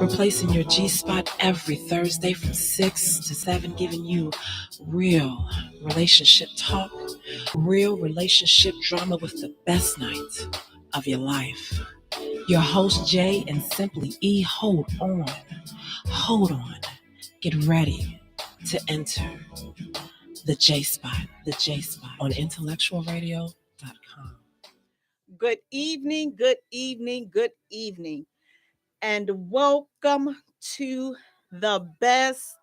Replacing your G-spot every Thursday from 6 to 7, giving you real relationship talk, real relationship drama with the best night of your life. Your host, Jay, and Simply E, hold on, get ready to enter the J-spot on IntellectualRadio.com. Good evening, good evening, good evening, and welcome to the best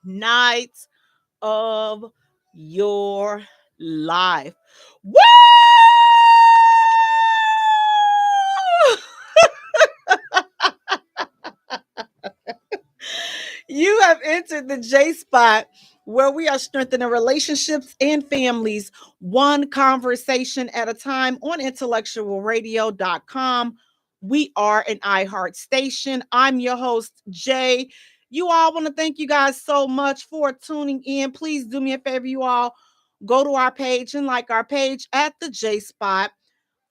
night of your life. Woo! You have entered the J spot where we are strengthening relationships and families one conversation at a time on IntellectualRadio.com. We are an iHeart station. I'm your host, Jay. You all want to thank you guys so much for tuning in. Please do me a favor, you all. Go to our page and like our page at the J Spot.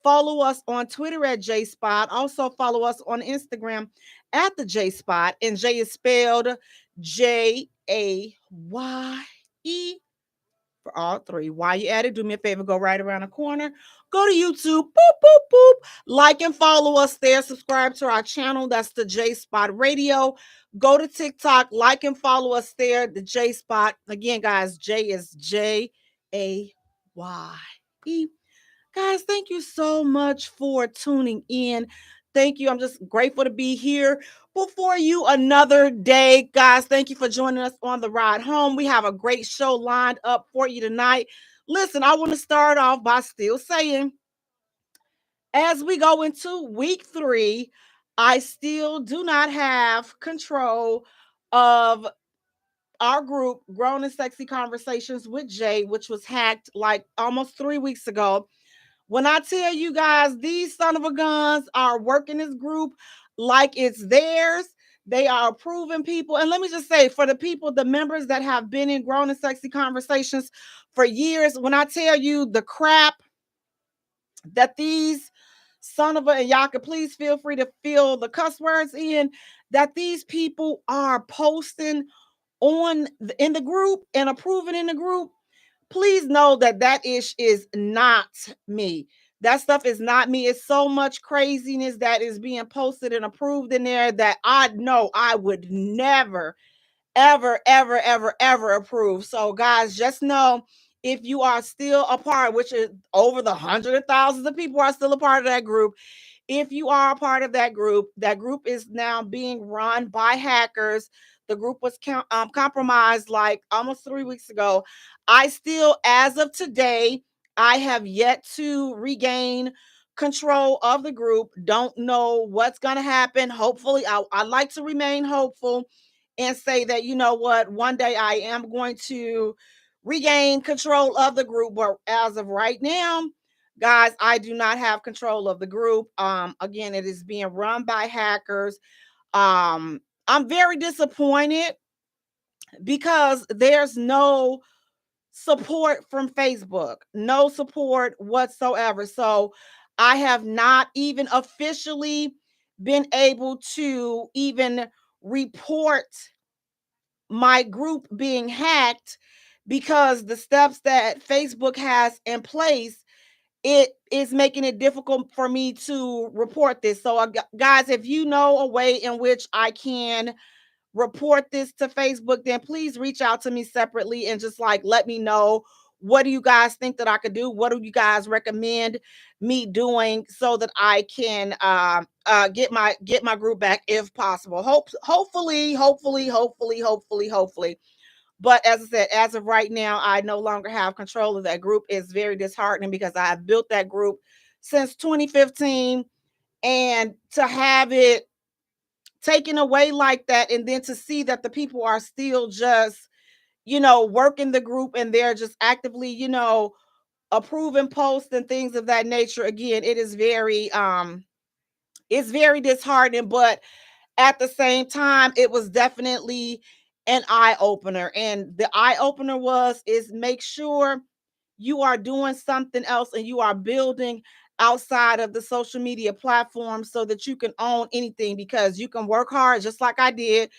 Follow us on Twitter at J Spot. Also follow us on Instagram at the J Spot. And Jay is spelled Jaye for all three. While you at it, do me a favor, go right around the corner. Go to YouTube, boop, boop, boop. Like and follow us there. Subscribe to our channel. That's the J Spot Radio. Go to TikTok, like and follow us there, the J Spot. Again, guys, Jay is Jaye. Guys, thank you so much for tuning in. Thank you. I'm just grateful to be here before you another day. Guys, thank you for joining us on the ride home. We have a great show lined up for you tonight. Listen, I want to start off by still saying, as we go into week 3, I still do not have control of our group, Grown and Sexy Conversations with Jay, which was hacked like almost 3 weeks ago. When I tell you guys, these son of a guns are working this group like it's theirs. They are approving people. And let me just say, for the people, the members that have been in Grown and Sexy Conversations for years, when I tell you the crap that these son of a, and y'all can please feel free to fill the cuss words in, that these people are posting in the group and approving in the group, please know that that is not me. That stuff is not me. It's so much craziness that is being posted and approved in there that I know I would never, ever, ever, ever, ever approve. So, guys, just know, if you are still a part, which is over the hundreds of thousands of people are still a part of that group. If you are a part of that group is now being run by hackers. The group was compromised like almost 3 weeks ago. I still, as of today, I have yet to regain control of the group. Don't know what's going to happen. Hopefully, I like to remain hopeful and say that, you know what, one day I am going to regain control of the group. But as of right now, guys, I do not have control of the group. Again, it is being run by hackers. I'm very disappointed because there's no support from Facebook, no support whatsoever. So I have not even officially been able to even report my group being hacked, because the steps that Facebook has in place, it is making it difficult for me to report this. So, guys, if you know a way in which I can report this to Facebook, then please reach out to me separately and just like let me know, what do you guys think that I could do? What do you guys recommend me doing so that I can get my group back if possible? Hopefully. But as I said, as of right now, I no longer have control of that group. It's very disheartening because I have built that group since 2015, and to have it taken away like that, and then to see that the people are still just, working the group, and they're just actively, approving posts and things of that nature. Again, it's very disheartening, but at the same time, it was definitely an eye opener. And the eye opener is make sure you are doing something else and you are building outside of the social media platform so that you can own anything, because you can work hard just like I did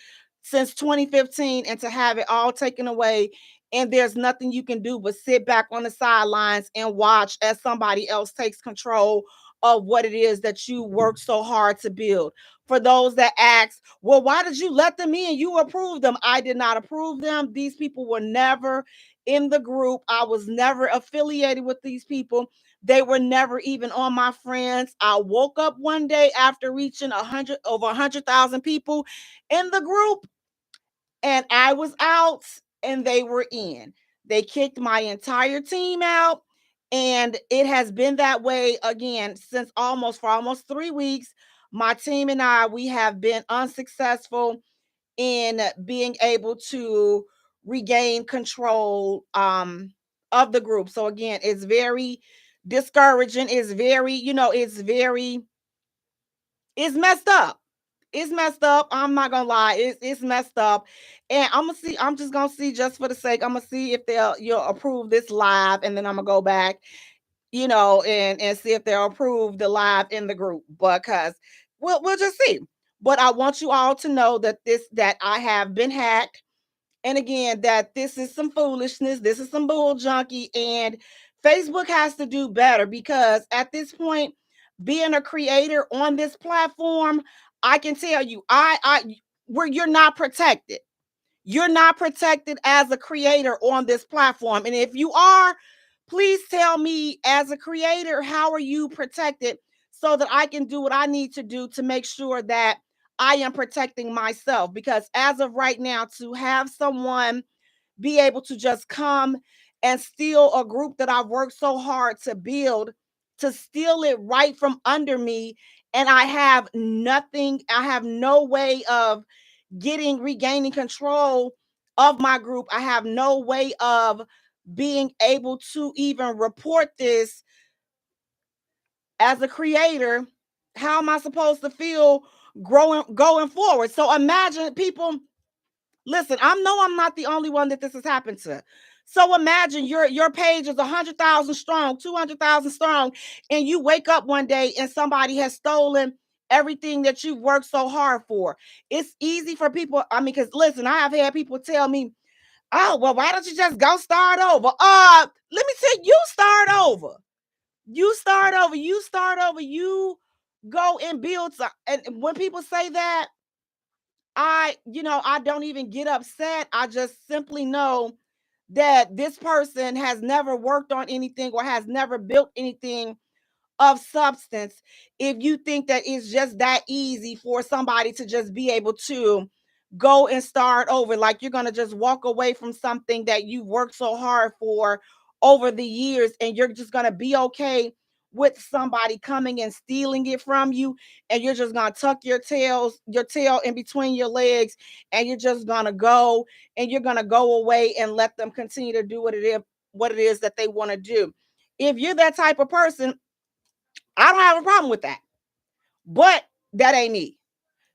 since 2015 and to have it all taken away, and there's nothing you can do but sit back on the sidelines and watch as somebody else takes control of what it is that you work so hard to build. For those that ask, well, why did you let them in? You approved them. I did not approve them. These people were never in the group. I was never affiliated with these people. They were never even on my friends. I woke up one day after reaching over 100,000 people in the group, and I was out and they were in. They kicked my entire team out, and it has been that way again since almost 3 weeks. My team and we have been unsuccessful in being able to regain control of the group. So again, it's very discouraging. It's very, it's messed up. It's messed up. I'm not gonna lie. It's messed up. And I'm just gonna see, just for the sake, I'm gonna see if you'll approve this live, and then I'm gonna go back, and see if they'll approve the live in the group, because we'll just see. But I want you all to know that I have been hacked, and again, that this is some foolishness, this is some bull junkie, and Facebook has to do better, because at this point, being a creator on this platform, I can tell you, where you're not protected. You're not protected as a creator on this platform. And if you are, please tell me, as a creator, how are you protected, so that I can do what I need to do to make sure that I am protecting myself. Because as of right now, to have someone be able to just come and steal a group that I've worked so hard to build, to steal it right from under me, and I have nothing, I have no way of regaining control of my group. I have no way of being able to even report this as a creator. How am I supposed to feel going forward? So imagine, people, listen, I know I'm not the only one that this has happened to. So imagine your page is 100,000 strong, 200,000 strong, and you wake up one day and somebody has stolen everything that you've worked so hard for. It's easy for people. I mean, because listen, I have had people tell me, "Oh, well, why don't you just go start over?" Let me tell you, you start over. You start over. You start over. You go and build some. And when people say that, I don't even get upset. I just simply know that this person has never worked on anything or has never built anything of substance. If you think that it's just that easy for somebody to just be able to go and start over, like you're going to just walk away from something that you've worked so hard for over the years, and you're just going to be okay with somebody coming and stealing it from you, and you're just going to tuck your tail in between your legs, and you're just going to go, and you're going to go away and let them continue to do what it is that they want to do. If you're that type of person, I don't have a problem with that. But that ain't me.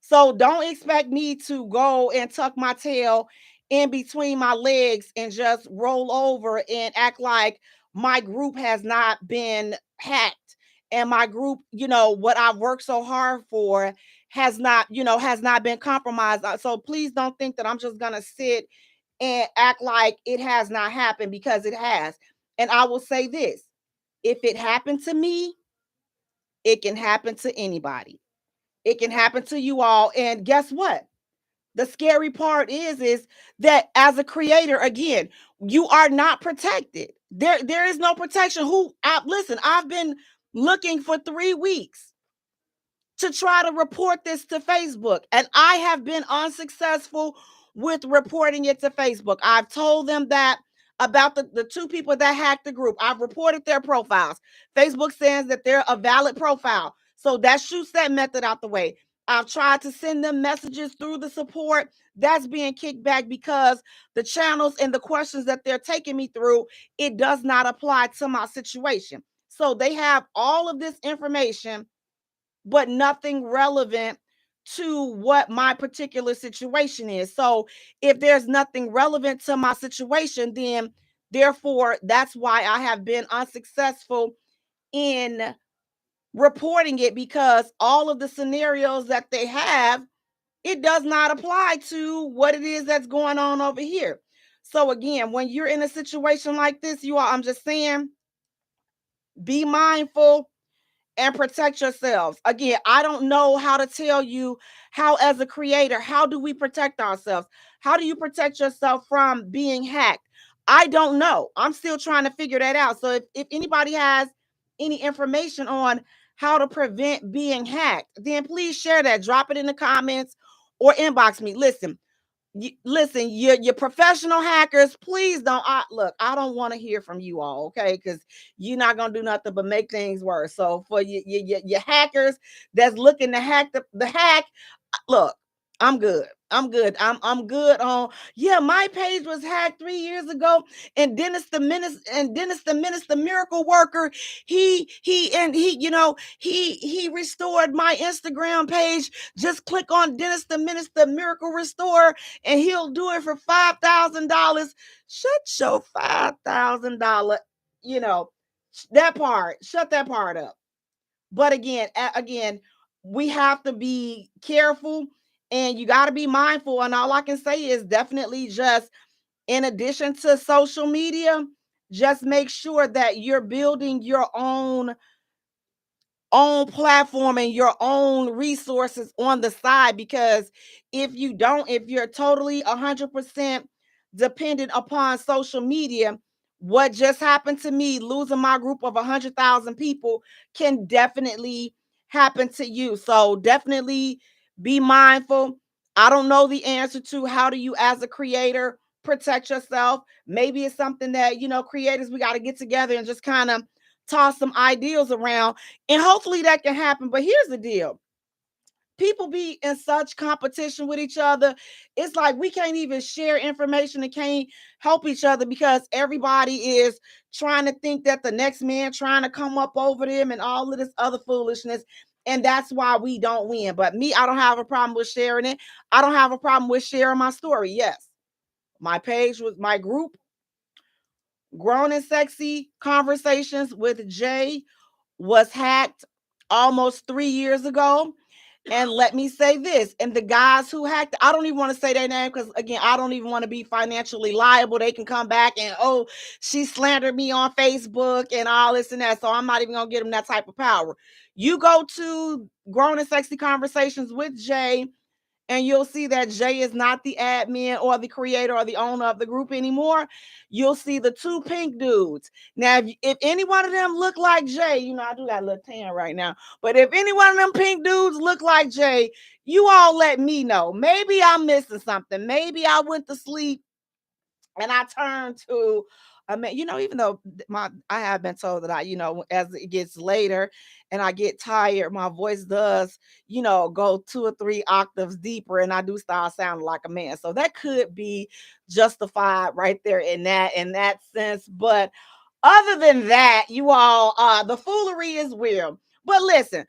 So don't expect me to go and tuck my tail in between my legs and just roll over and act like my group has not been hacked, and my group, what I've worked so hard for has not been compromised. So please don't think that I'm just going to sit and act like it has not happened, because it has. And I will say this, if it happened to me, it can happen to anybody. It can happen to you all. And guess what? The scary part is that as a creator, again, you are not protected. There is no protection. Listen, I've been looking for 3 weeks to try to report this to Facebook, and I have been unsuccessful with reporting it to Facebook. I've told them that about the two people that hacked the group. I've reported their profiles. Facebook says that they're a valid profile. So that shoots that method out the way. I've tried to send them messages through the support. That's being kicked back, because the channels and the questions that they're taking me through, it does not apply to my situation. So they have all of this information, but nothing relevant to what my particular situation is. So if there's nothing relevant to my situation, then therefore that's why I have been unsuccessful in reporting it because all of the scenarios that they have, it does not apply to what it is that's going on over here. So again, when you're in a situation like this, you all, I'm just saying, be mindful and protect yourselves. Again, I don't know how to tell you how, as a creator, how do we protect ourselves? How do you protect yourself from being hacked? I don't know. I'm still trying to figure that out. So if anybody has any information on how to prevent being hacked, then please share that. Drop it in the comments or inbox me. Listen, your professional hackers, please don't. Look, I don't want to hear from you all, okay? Because you're not gonna do nothing but make things worse. So for your hackers that's looking to hack the hack, look, I'm good. I'm good on. Yeah, my page was hacked 3 years ago, and Dennis the minister miracle worker. He restored my Instagram page. Just click on Dennis the minister miracle restore, and he'll do it for $5,000. Shut your $5,000. You know that part. Shut that part up. But again, we have to be careful and you got to be mindful. And all I can say is definitely just in addition to social media, just make sure that you're building your own platform and your own resources on the side, because if you're totally 100% dependent upon social media, what just happened to me, losing my group of 100,000 people, can definitely happen to you. So definitely be mindful. I don't know the answer to how do you, as a creator, protect yourself. Maybe it's something that, creators, we got to get together and just kind of toss some ideals around, and hopefully that can happen. But here's the deal: people be in such competition with each other. It's like we can't even share information and can't help each other because everybody is trying to think that the next man trying to come up over them and all of this other foolishness. And that's why we don't win. But me, I don't have a problem with sharing it. I don't have a problem with sharing my story. Yes, my page was my group, Grown and Sexy Conversations with Jaye, was hacked almost 3 years ago. And let me say this, and the guys who hacked, I don't even want to say their name because, again, I don't even want to be financially liable. They can come back and, oh, she slandered me on Facebook and all this and that. So I'm not even going to give them that type of power. You go to Grown and Sexy Conversations with Jaye, and you'll see that Jaye is not the admin or the creator or the owner of the group anymore. You'll see the two pink dudes. Now, if any one of them look like Jaye, I do got a little tan right now, but if any one of them pink dudes look like Jaye, you all let me know. Maybe I'm missing something. Maybe I went to sleep and I turned to I mean, even though I have been told that as it gets later and I get tired, my voice does, go 2 or 3 octaves deeper and I do start sounding like a man. So that could be justified right there in that sense. But other than that, you all, the foolery is real. But listen,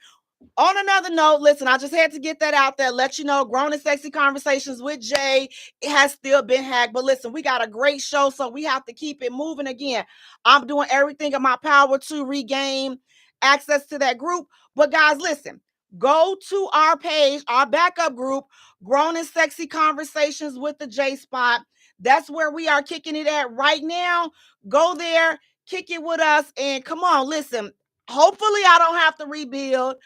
on another note, listen, I just had to get that out there, let you know, Grown and Sexy Conversations with Jaye, it has still been hacked. But listen, we got a great show, so we have to keep it moving. Again, I'm doing everything in my power to regain access to that group. But guys, listen, go to our page, our backup group, Grown and Sexy Conversations with the J Spot. That's where we are kicking it at right now. Go there, kick it with us, and come on, listen. Hopefully, I don't have to rebuild.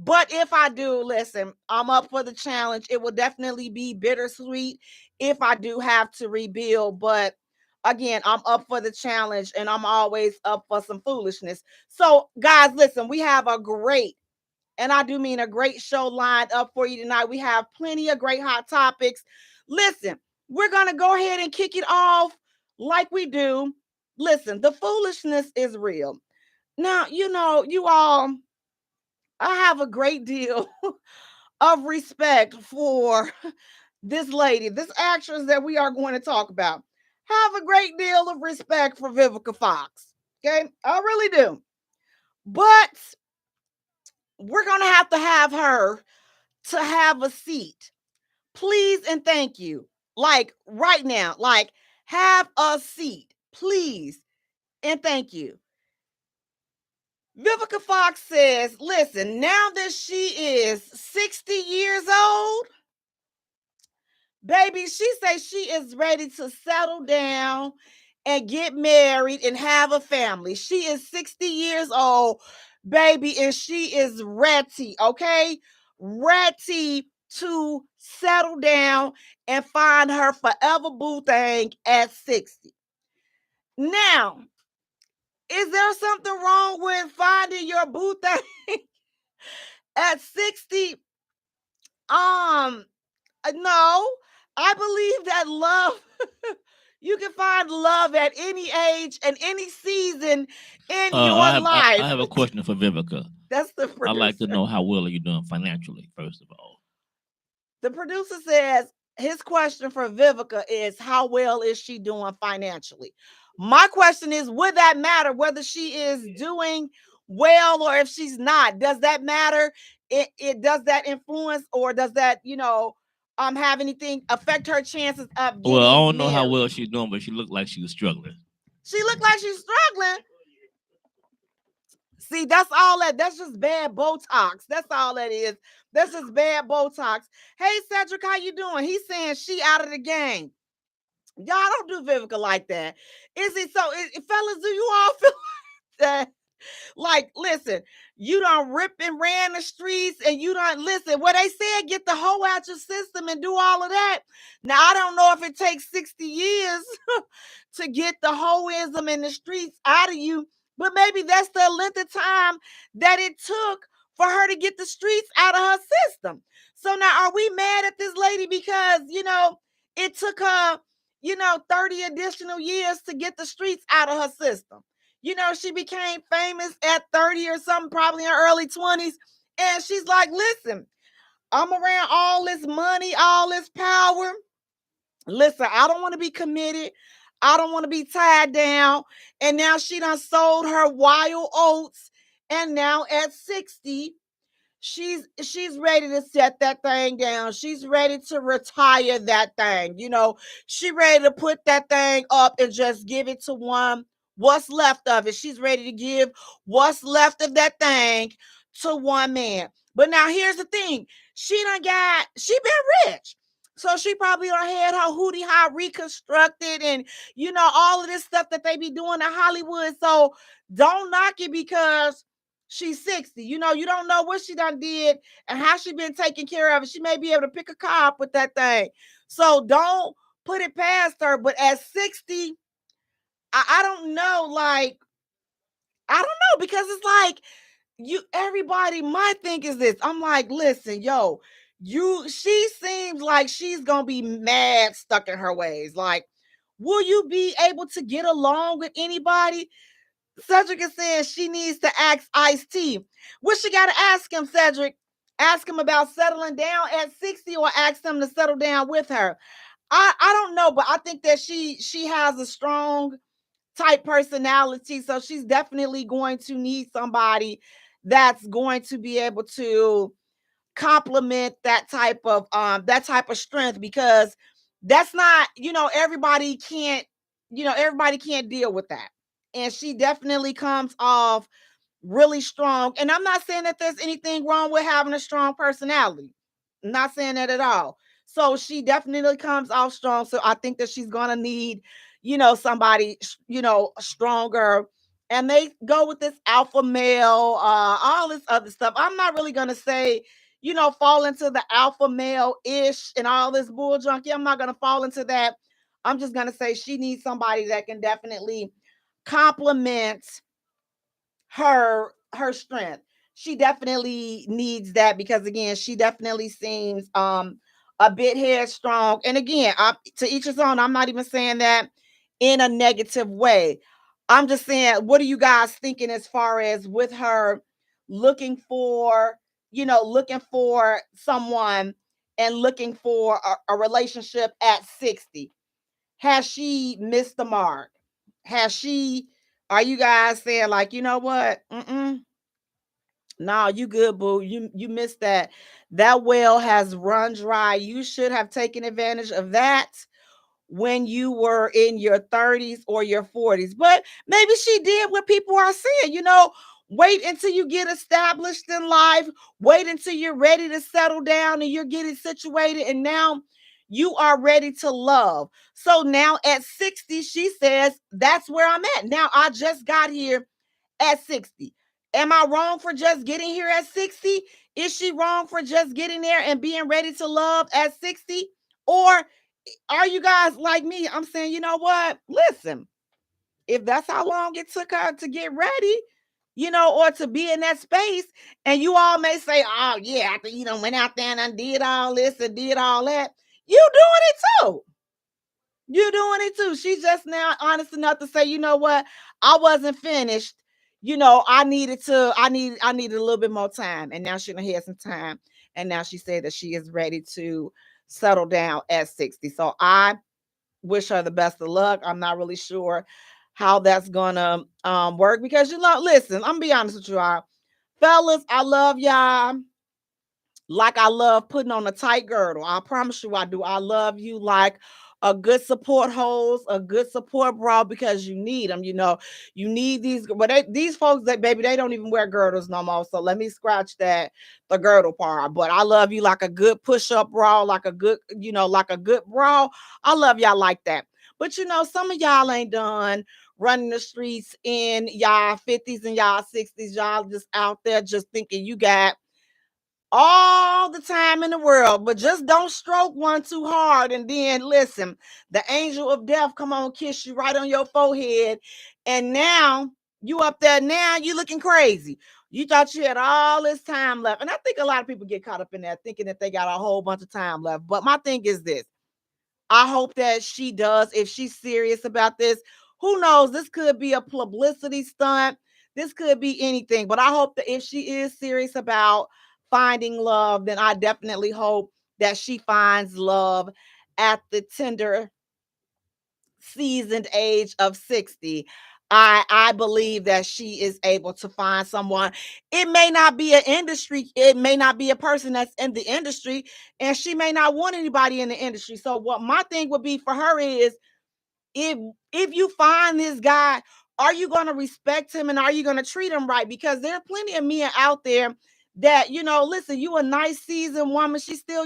But if I do, listen, I'm up for the challenge. It will definitely be bittersweet if I do have to rebuild. But again, I'm up for the challenge and I'm always up for some foolishness. So, guys, listen, we have a great, and I do mean a great show lined up for you tonight. We have plenty of great hot topics. Listen, we're going to go ahead and kick it off like we do. Listen, the foolishness is real. Now, you all, I have a great deal of respect for this lady, this actress that we are going to talk about. Have a great deal of respect for Vivica Fox. Okay, I really do. But we're going to have her to have a seat. Please and thank you. Like right now, like have a seat, please and thank you. Vivica Fox says, listen, now that she is 60 years old, baby, she says she is ready to settle down and get married and have a family. She is 60 years old, baby, and she is ready, okay? Ready to settle down and find her forever boo thing at 60. Now, is there something wrong with finding your boo thing at 60? No. I believe that love you can find love at any age and any season in your I life. have a question for Vivica. That's the I'd like to producer. know how well are you doing financially, first of all. The producer says his question for Vivica is how well is she doing financially? My question is, would that matter whether she is doing well or if she's not? Does that matter? It does that influence or does that, have anything affect her chances of Well, I getting don't know how married? well she's doing, but she looked like she was struggling. She looked like she's struggling. See, that's just bad Botox. That's all that is. That's just bad Botox. Hey, Cedric, how you doing? He's saying she out of the game. Y'all don't do Vivica like that. Is it so? Fellas, do you all feel that? Like, listen, you don't rip and ran the streets and you don't listen. What they said, get the hoe out your system and do all of that. Now, I don't know if it takes 60 years to get the hoism in the streets out of you, but maybe that's the length of time that it took for her to get the streets out of her system. So now are we mad at this lady because, it took her, 30 additional years to get the streets out of her system? She became famous at 30 or something, probably in her early 20s. And she's like, listen, I'm around all this money, all this power. Listen, I don't want to be committed. I don't want to be tied down. And now she done sold her wild oats. And now at 60, she's ready to set that thing down. She's ready to retire that thing. She ready to put that thing up and just give it to what's left of it. She's ready to give what's left of that thing to one man. But now here's the thing. She been rich. So she probably done had her hootie high reconstructed and all of this stuff that they be doing in Hollywood. So don't knock it because she's 60. You don't know what she done did and how she been taking care of it. She may be able to pick a car up with that thing. So don't put it past her. But at 60, I don't know. Like, I don't know because it's like everybody, my thing is this. I'm like, listen, she seems like she's gonna be mad stuck in her ways. Like, will you be able to get along with anybody? Cedric is saying she needs to ask Ice-T. What she got to ask him, Cedric? Ask him about settling down at 60 or ask him to settle down with her? I don't know, but I think that she has a strong type personality. So she's definitely going to need somebody that's going to be able to complement that type of strength because that's not, everybody can't deal with that. And she definitely comes off really strong. And I'm not saying that there's anything wrong with having a strong personality. I'm not saying that at all. So she definitely comes off strong. So I think that she's gonna need, somebody, stronger. And they go with this alpha male, all this other stuff. I'm not really gonna say, fall into the alpha male ish and all this bull junkie. I'm not gonna fall into that. I'm just gonna say she needs somebody that can definitely complement her strength. She definitely needs that because again, she definitely seems a bit headstrong. And again, to each his own. I'm not even saying that in a negative way. I'm just saying, what are you guys thinking as far as with her looking for, looking for someone and looking for a relationship at 60? Has she missed the mark? Has she Are you guys saying like, you know what? No, you good, boo. You missed that. That well has run dry. You should have taken advantage of that when you were in your 30s or your 40s. But maybe she did what people are saying. Wait until you get established in life. Wait until you're ready to settle down and you're getting situated. And now you are ready to love. So now at 60, she says, that's where I'm at. Now I just got here at 60. Am I wrong for just getting here at 60? Is she wrong for just getting there and being ready to love at 60? Or are you guys like me? I'm saying, you know what? Listen, if that's how long it took her to get ready, or to be in that space, and you all may say, oh, yeah, after went out there and I did all this and did all that, you doing it too. You're doing it too. She's just now honest enough to say, you know what? I wasn't finished. I needed a little bit more time. And now she done had some time. And now she said that she is ready to settle down at 60. So I wish her the best of luck. I'm not really sure how that's gonna work because listen, I'm gonna be honest with you all. Fellas, I love y'all like I love putting on a tight girdle. I promise you I do. I love you like a good support hose, a good support bra because you need them. You need these, but these folks that baby, they don't even wear girdles no more. So let me scratch the girdle part. But I love you like a good push-up bra, like a good, like a good bra. I love y'all like that. But some of y'all ain't done running the streets in y'all 50s and y'all 60s. Y'all just out there just thinking you got all the time in the world, but just don't stroke one too hard. And then listen, the angel of death come on, kiss you right on your forehead. And now you up there, now you looking crazy. You thought you had all this time left. And I think a lot of people get caught up in that, thinking that they got a whole bunch of time left. But my thing is this. I hope that she does, if she's serious about this. Who knows? This could be a publicity stunt. This could be anything. But I hope that if she is serious about finding love, then I definitely hope that she finds love at the tender, seasoned age of 60. I believe that she is able to find someone. It may not be an industry, it may not be a person that's in the industry, and she may not want anybody in the industry. So what my thing would be for her is, if you find this guy, are you going to respect him and are you going to treat him right? Because there are plenty of men out there that, listen, you a nice seasoned woman, she still,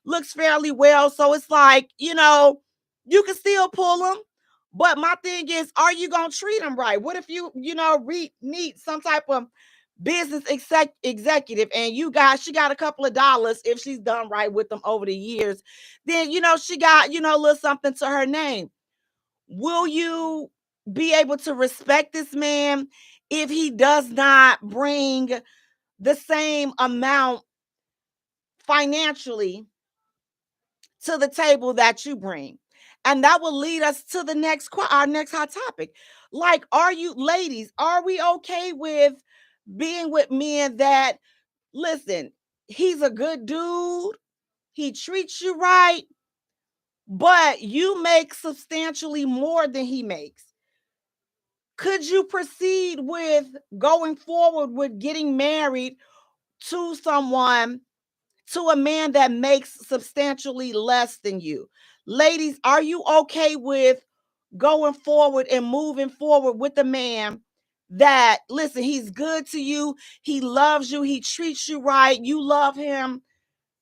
looks fairly well. So it's like, you can still pull him. But my thing is, are you going to treat him right? What if you, meet some type of business executive and she got a couple of dollars if she's done right with them over the years, then, she got, a little something to her name. Will you be able to respect this man if he does not bring the same amount financially to the table that you bring? And that will lead us to our next hot topic. Like, are you ladies, are we okay with being with men that, listen, he's a good dude, he treats you right, but you make substantially more than he makes? Could you proceed with going forward with getting married to a man that makes substantially less than you? Ladies, are you okay with going forward and moving forward with a man that, listen, he's good to you, he loves you, he treats you right, you love him,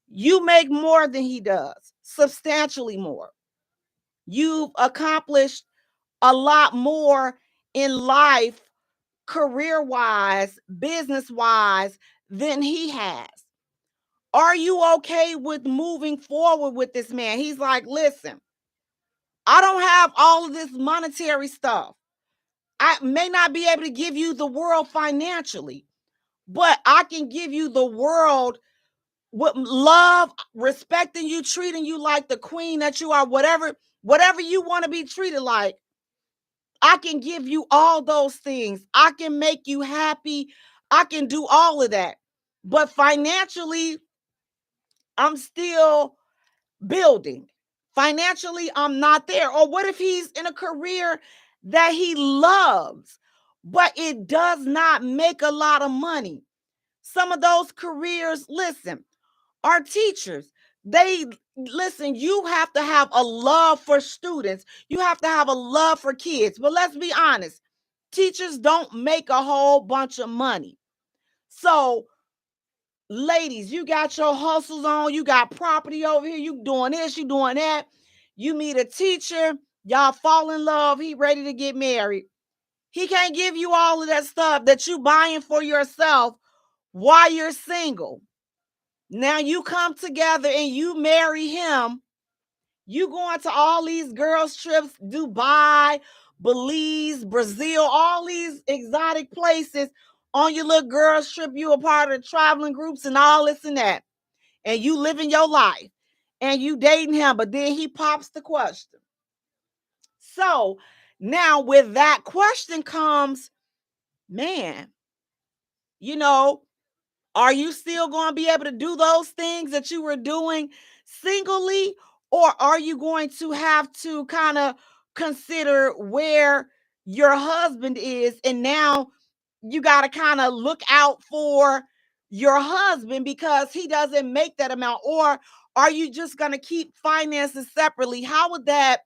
you make more than he does, substantially more. You've accomplished a lot more in life, career wise, business wise, than he has. Are you okay with moving forward with this man? He's like, listen, I don't have all of this monetary stuff. I may not be able to give you the world financially, but I can give you the world with love, respecting you, treating you like the queen that you are, whatever you want to be treated like. I can give you all those things. I can make you happy. I can do all of that. But financially, I'm still building. Financially, I'm not there. Or what if he's in a career that he loves, but it does not make a lot of money? Some of those careers, listen, are teachers. They listen, you have to have a love for students. You have to have a love for kids. But let's be honest. Teachers don't make a whole bunch of money. So, ladies, you got your hustles on, you got property over here, you doing this, you doing that. You meet a teacher, y'all fall in love, he ready to get married. He can't give you all of that stuff that you buying for yourself while you're single. Now you come together and you marry him. You going to all these girls trips, Dubai, Belize, Brazil, all these exotic places on your little girls trip. You a part of the traveling groups and all this and that. And you living your life and you dating him. But then he pops the question. So now with that question comes, man, you know, are you still going to be able to do those things that you were doing singly? Or are you going to have to kind of consider where your husband is? And now you got to kind of look out for your husband because he doesn't make that amount. Or are you just going to keep finances separately? How would that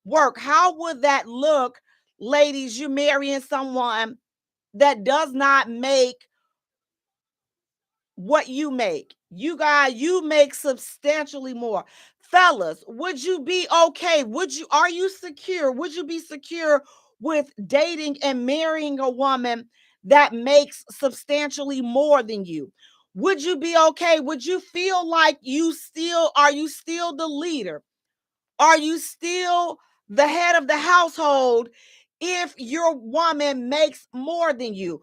work? How would that look, ladies? You're marrying someone that does not make what you make. You make substantially more. Fellas, would you be okay? Are you secure? Would you be secure with dating and marrying a woman that makes substantially more than you? Would you be okay? Would you feel like are you still the leader? Are you still the head of the household if your woman makes more than you?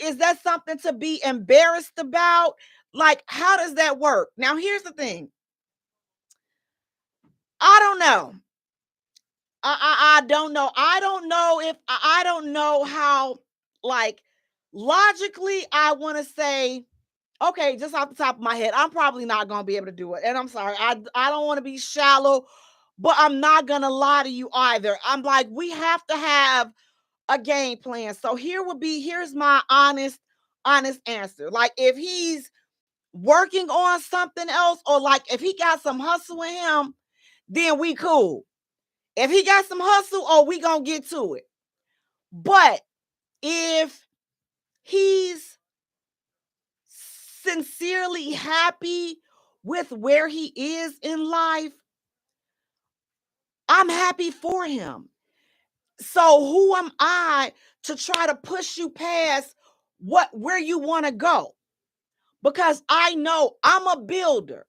Is that something to be embarrassed about? Like, how does that work? Now, here's the thing. I don't know. I don't know. I don't know how, like, logically, I want to say, okay, just off the top of my head, I'm probably not going to be able to do it. And I'm sorry. I don't want to be shallow, but I'm not going to lie to you either. I'm like, we have to have a game plan. So here's my honest answer. Like, if he's working on something else, or like if he got some hustle in him, then we cool. If he got some hustle, oh, we gonna get to it. But if he's sincerely happy with where he is in life, I'm happy for him. So who am I to try to push you past where you want to go? Because I know I'm a builder.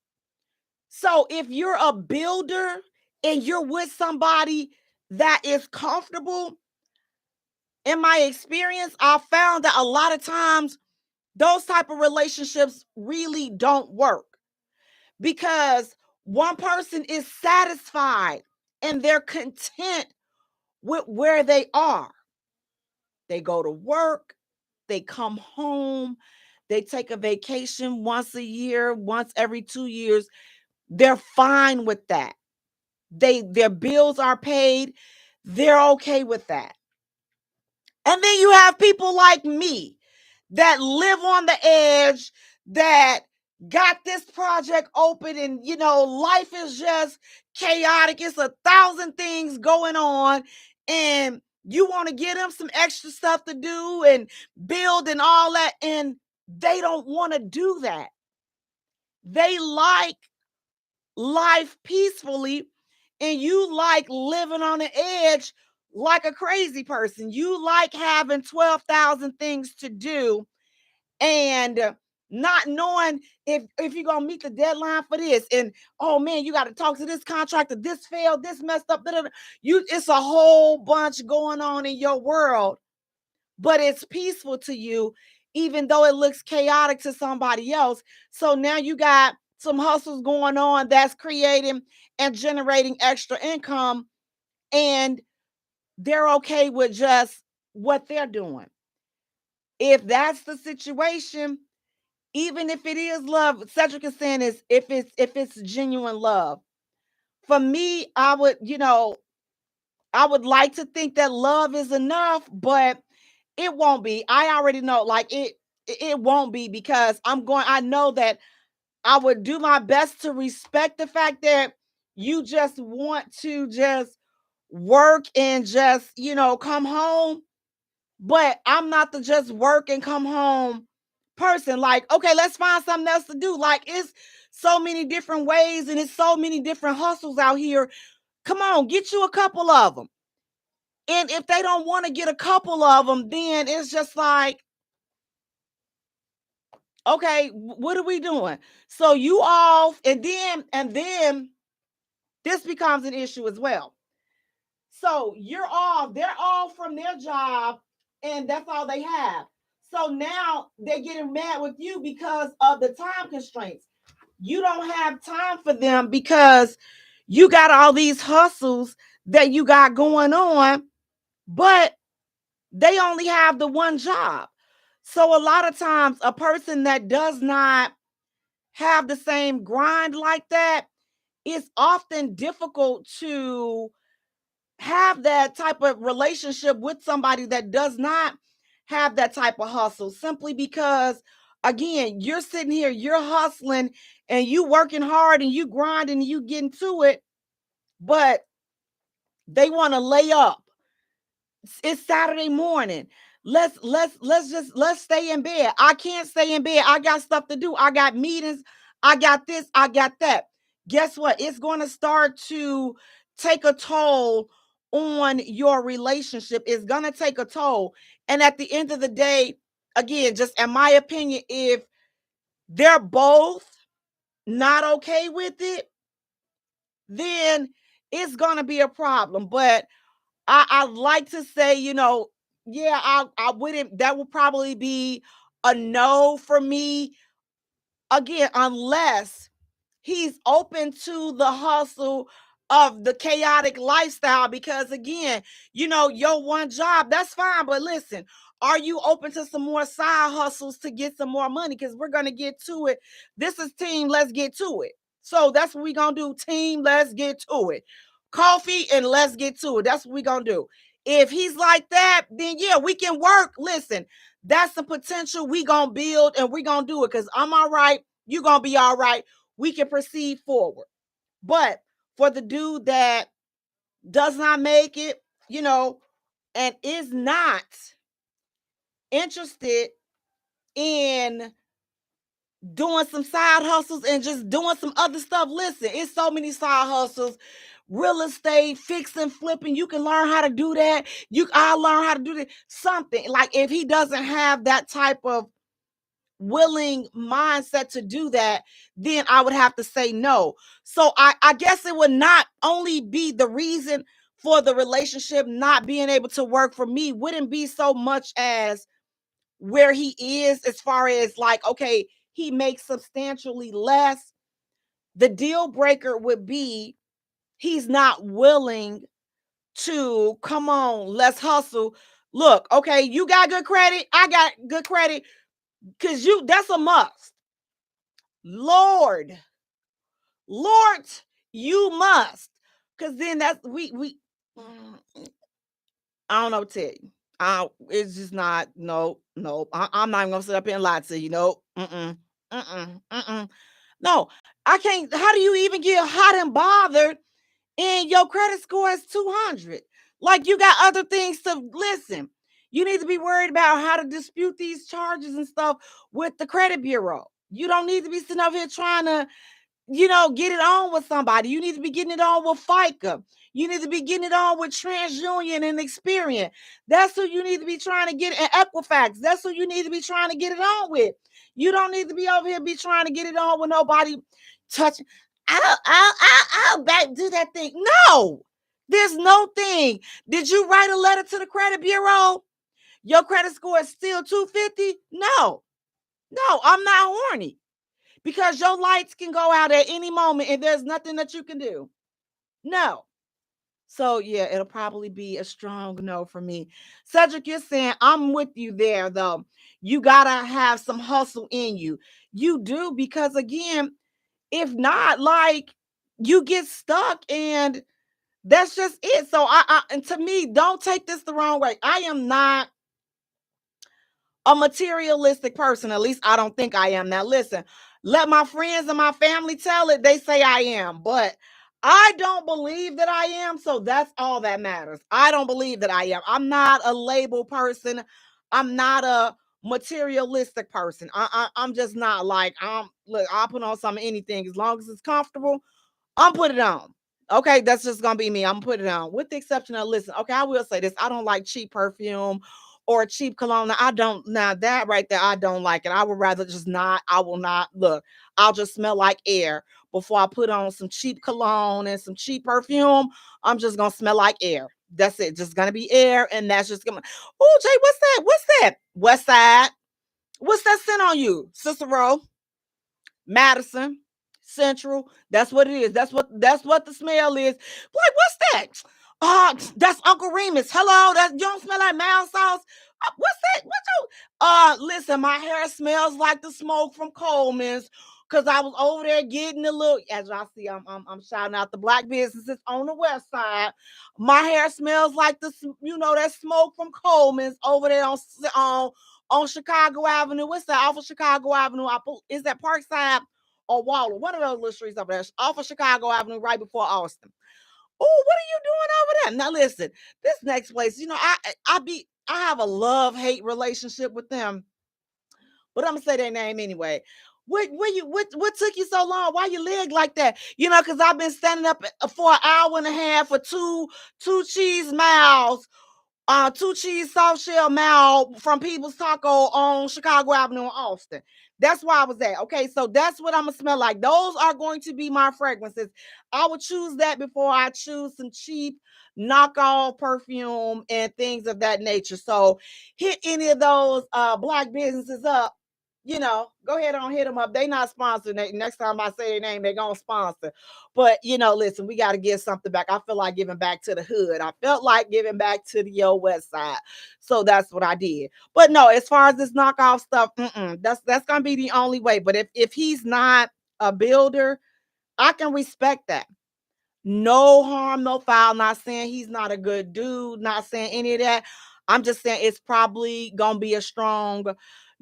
So if you're a builder and you're with somebody that is comfortable, in my experience, I found that a lot of times those type of relationships really don't work because one person is satisfied and they're content with where they are. They go to work, they come home, they take a vacation once a year, once every 2 years. They're fine with that. Their bills are paid. They're okay with that. And then you have people like me that live on the edge, that got this project open, and life is just chaotic. It's 1,000 things going on, and you want to get them some extra stuff to do and build and all that, and they don't want to do that. They like life peacefully, and you like living on the edge like a crazy person. You like having 12,000 things to do and not knowing if you're gonna meet the deadline for this, and oh man, you got to talk to this contractor, this failed, this messed up, it's a whole bunch going on in your world, but it's peaceful to you even though it looks chaotic to somebody else. So now you got some hustles going on that's creating and generating extra income, and they're okay with just what they're doing. If that's the situation, even if it is love, Cedric is saying is if it's genuine love. For me, I would like to think that love is enough, but it won't be. I already know, like it won't be, because I know that I would do my best to respect the fact that you just want to just work and just, come home. But I'm not the just work and come home person. Like, okay, let's find something else to do. Like, it's so many different ways and it's so many different hustles out here. Come on, get you a couple of them. And if they don't want to get a couple of them, then it's just like, okay, what are we doing? So you off, and then this becomes an issue as well. So you're off, they're off from their job, and that's all they have. So now they're getting mad with you because of the time constraints. You don't have time for them because you got all these hustles that you got going on, but they only have the one job. So a lot of times, a person that does not have the same grind like that, it's often difficult to have that type of relationship with somebody that does not have that type of hustle, simply because, again, you're sitting here, you're hustling and you working hard and you grinding and you getting to it, but they want to lay up. It's Saturday morning. Let's stay in bed. I can't stay in bed. I got stuff to do. I got meetings. I got this. I got that. Guess what? It's going to start to take a toll on your relationship. It's going to take a toll. And at the end of the day, again, just in my opinion, if they're both not okay with it, then it's going to be a problem. But I like to say, yeah, I wouldn't, that would probably be a no for me. Again, unless he's open to the hustle of the chaotic lifestyle, because again, your one job, that's fine. But listen, are you open to some more side hustles to get some more money? Because we're going to get to it. This is team, let's get to it. So that's what we're going to do. Team, let's get to it. Coffee and let's get to it. That's what we're going to do. If he's like that, then yeah, we can work. Listen, that's the potential we going to build, and we going to do it because I'm all right. You going to be all right. We can proceed forward. But for the dude that does not make it, and is not interested in doing some side hustles and just doing some other stuff, listen, it's so many side hustles. Real estate, fixing, flipping, you can learn how to do that. I'll learn how to do that. Something like, if he doesn't have that type of willing mindset to do that, then I would have to say no. So I guess it would not only be the reason for the relationship not being able to work for me, wouldn't be so much as where he is, as far as like, okay, he makes substantially less. The deal breaker would be he's not willing to, come on, let's hustle. Look, okay, you got good credit, I got good credit, because that's a must. Lord, you must. Because then that's I don't know what to tell you. It's just not, no. I'm not even gonna sit up here and lie to you. No, no, I can't. How do you even get hot and bothered and your credit score is 200? Like, you got other things to listen. You need to be worried about how to dispute these charges and stuff with the credit bureau. You don't need to be sitting up here trying to, get it on with somebody. You need to be getting it on with FICA. You need to be getting it on with TransUnion and Experian. That's who you need to be trying to get, and Equifax. That's who you need to be trying to get it on with. You don't need to be over here be trying to get it on with nobody touching. I'll back do that thing. No, there's no thing. Did you write a letter to the credit bureau? Your credit score is still 250? No, I'm not horny, because your lights can go out at any moment and there's nothing that you can do. No. So yeah, it'll probably be a strong no for me. Cedric, you're saying I'm with you there though. You gotta have some hustle in you. You do, because again, if not, like, you get stuck and that's just it. So and to me, don't take this the wrong way. I am not a materialistic person. At least I don't think I am. Now listen, let my friends and my family tell it. They say I am, but I don't believe that I am, so that's all that matters. I don't believe that I am. I'm not a label person. I'm not a materialistic person. I'm just not like look, I'll put on some anything as long as it's comfortable. I'm put it on. Okay, that's just gonna be me. I'm gonna put it on. With the exception of listen, okay, I will say this. I don't like cheap perfume or cheap cologne. I don't now that right there, I don't like it. I would rather just not, I will not look. I'll just smell like air before I put on some cheap cologne and some cheap perfume. I'm just gonna smell like air. That's it. Just gonna be air, and that's just gonna. Oh, Jay, what's that? What's that? West Side. What's that scent on you, Cicero? Madison, Central. That's what it is. That's what the smell is. Like, what's that? That's Uncle Remus. Hello, that you don't smell like mild sauce. What's that? What you? Listen, my hair smells like the smoke from Coleman's. Cause I was over there getting a little, as y'all see, I'm shouting out the black businesses on the west side. My hair smells like that smoke from Coleman's over there on Chicago Avenue. What's that? Off of Chicago Avenue. Is that Parkside or Waller? One of those little streets over there. Off of Chicago Avenue, right before Austin. Oh, what are you doing over there? Now listen, this next place, I have a love-hate relationship with them, but I'm gonna say their name anyway. What took you so long? Why your leg like that? Because I've been standing up for an hour and a half for two cheese miles, two cheese soft shell mal from People's Taco on Chicago Avenue in Austin. That's where I was at. Okay, so that's what I'm gonna smell like. Those are going to be my fragrances. I would choose that before I choose some cheap knockoff perfume and things of that nature. So hit any of those black businesses up. Go ahead on hit them up. They not sponsored. Next time I say their name, they gonna sponsor. But listen, we got to give something back. I feel like giving back to the hood. I felt like giving back to the old west side. So that's what I did. But no, as far as this knockoff stuff, that's gonna be the only way. But if he's not a builder, I can respect that. No harm, no foul. Not saying he's not a good dude, not saying any of that. I'm just saying it's probably gonna be a strong